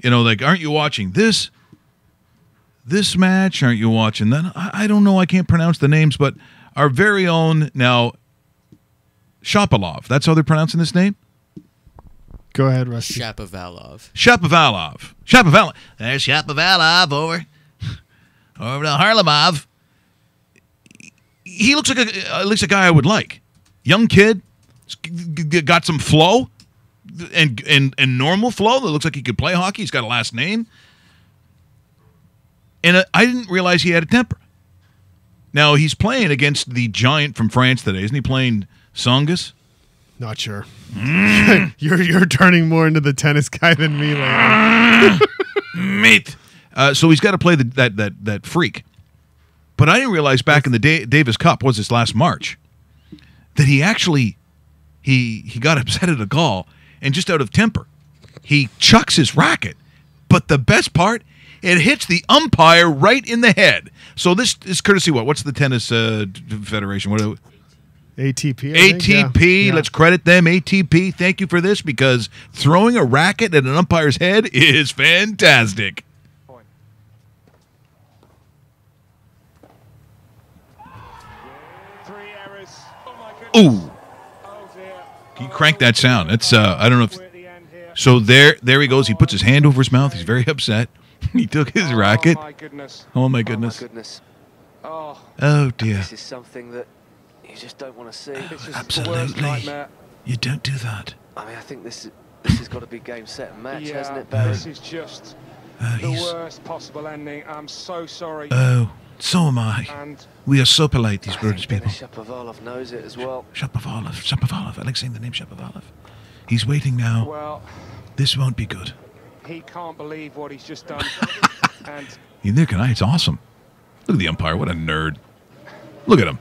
aren't you watching this match? Aren't you watching that? I don't know. I can't pronounce the names, but our very own now Shapovalov. That's how they're pronouncing this name. Go ahead, Rusty. Shapovalov. There's Shapovalov over to Harlamov. He looks like at least a guy I would like. Young kid, got some flow, and normal flow. That looks like he could play hockey. He's got a last name, and I didn't realize he had a temper. Now he's playing against the giant from France today, isn't he? Playing Tsongas. Not sure. You're turning more into the tennis guy than me lately. Mate. So he's got to play that freak. But I didn't realize back in the Davis Cup, was this last March, that he actually he got upset at a call, and just out of temper, he chucks his racket. But the best part, it hits the umpire right in the head. So this is courtesy what? What's the tennis federation? What? ATP. ATP. Yeah. Let's credit them. ATP. Thank you for this, because throwing a racket at an umpire's head is fantastic. Ooh. Can you crank that sound? That's I don't know if. So there he goes. He puts his hand over his mouth. He's very upset. He took his racket. Oh my goodness. Oh my goodness. Oh my goodness. Oh dear. This is something that you just don't want to see. This is Absolutely. the worst nightmare. You don't do that. I mean, I think this has got to be game, set, and match, hasn't it, Barry? This is just the worst possible ending. I'm so sorry. Oh, so am I. And we are so polite, these British people. Shapovalov knows it as well. Shapovalov. I like saying the name Shapovalov. He's waiting now. Well, this won't be good. He can't believe what he's just done. And neither can I. It's awesome. Look at the umpire. What a nerd. Look at him.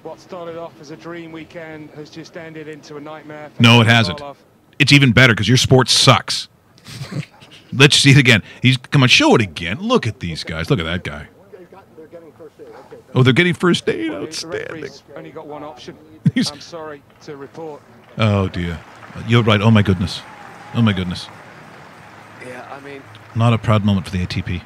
what started off as a dream weekend has just ended into a nightmare. No, it hasn't. It's even better because your sport sucks. Let's see it again. Come on, show it again. Look at these guys. Look at that guy. Oh, they're getting first aid. Outstanding. Only got one option. I'm sorry to report. Oh dear. You're right. Oh my goodness. Oh my goodness. Yeah, I mean, not a proud moment for the ATP.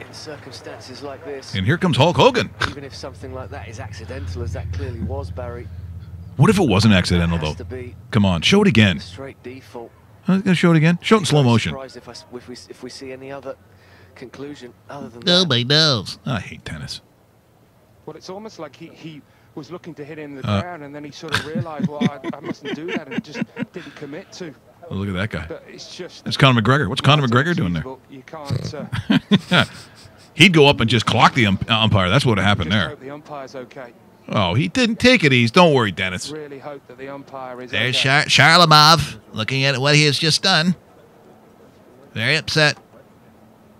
In circumstances like this. And here comes Hulk Hogan. Even if something like that is accidental, as that clearly was, Barry. What if it wasn't accidental though? Come on, show it again. Straight default. I'm gonna show it again. Show it in slow motion. If we see any other conclusion other than Nobody knows. I hate tennis. Well, it's almost like he was looking to hit in the ground, and then he sort of realized, well, I mustn't do that, and just didn't commit to. Oh, look at that guy. But it's just. That's Conor McGregor. What's Conor McGregor doing there? You can't. He'd go up and just clock the umpire. That's what happened just there. Hope the umpire's okay. Oh, he didn't take it easy. Don't worry, Dennis. Really hope that the umpire is There's okay. Charlamov looking at what he has just done. Very upset.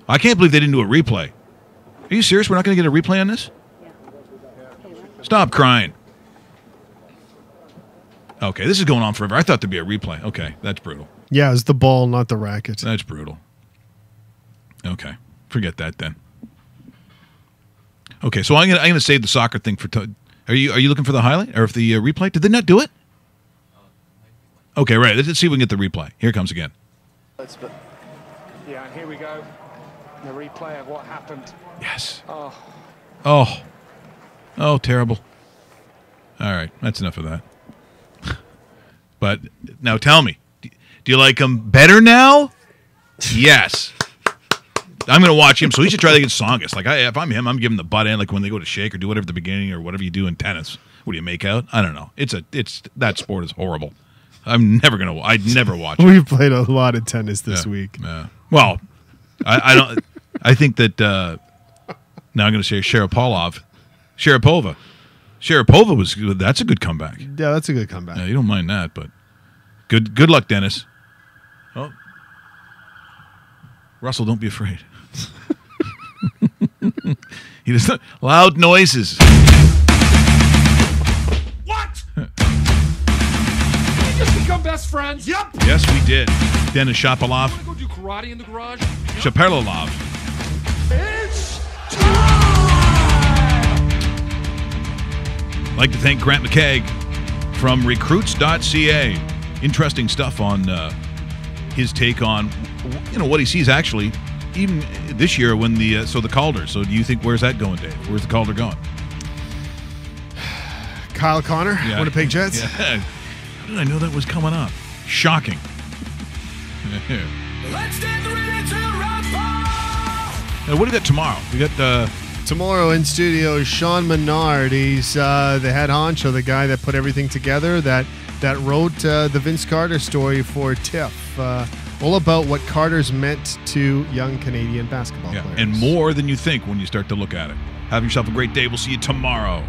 I can't believe they didn't do a replay. Are you serious? We're not going to get a replay on this? Stop crying. Okay, this is going on forever. I thought there'd be a replay. Okay, that's brutal. Yeah, it's the ball, not the racket. That's brutal. Okay, forget that then. Okay, so I'm gonna save the soccer thing for. Are you looking for the highlight or if the replay? Did they not do it? Okay, right. Let's see if we can get the replay. Here it comes again. Yeah, and here we go. The replay of what happened. Yes. Oh. Oh, terrible. All right, that's enough of that. But now tell me, do you like him better now? Yes. I'm going to watch him, so he should try to get Songus. Like, if I'm him, I'm giving the butt end, like when they go to shake or do whatever at the beginning or whatever you do in tennis. What do you make out? I don't know. That sport is horrible. I'd never watch it. We've played a lot of tennis this week. Yeah. Well, I don't. I think that now I'm going to say Sharapova. Sharapova was good. That's a good comeback. Yeah, that's a good comeback. Yeah, you don't mind that, but good luck, Dennis. Oh, Russell, don't be afraid. He does not, loud noises. What? We just become best friends. Yep. Yes, we did. Dennis Shapovalov. Want to go do karate in the garage? Shapovalov. It's time. I'd like to thank Grant McKeag from recruits.ca. Interesting stuff on his take on what he sees actually even this year when the Calder. So do you think where's that going, Dave? Where's the Calder going? Kyle Connor, Winnipeg Jets. Yeah. How did I know that was coming up? Shocking. Let's get ready to rumble. What do we got tomorrow? We got tomorrow in studio is Sean Menard. He's the head honcho, the guy that put everything together, that wrote the Vince Carter story for TIFF. All about what Carter's meant to young Canadian basketball players. And more than you think when you start to look at it. Have yourself a great day. We'll see you tomorrow.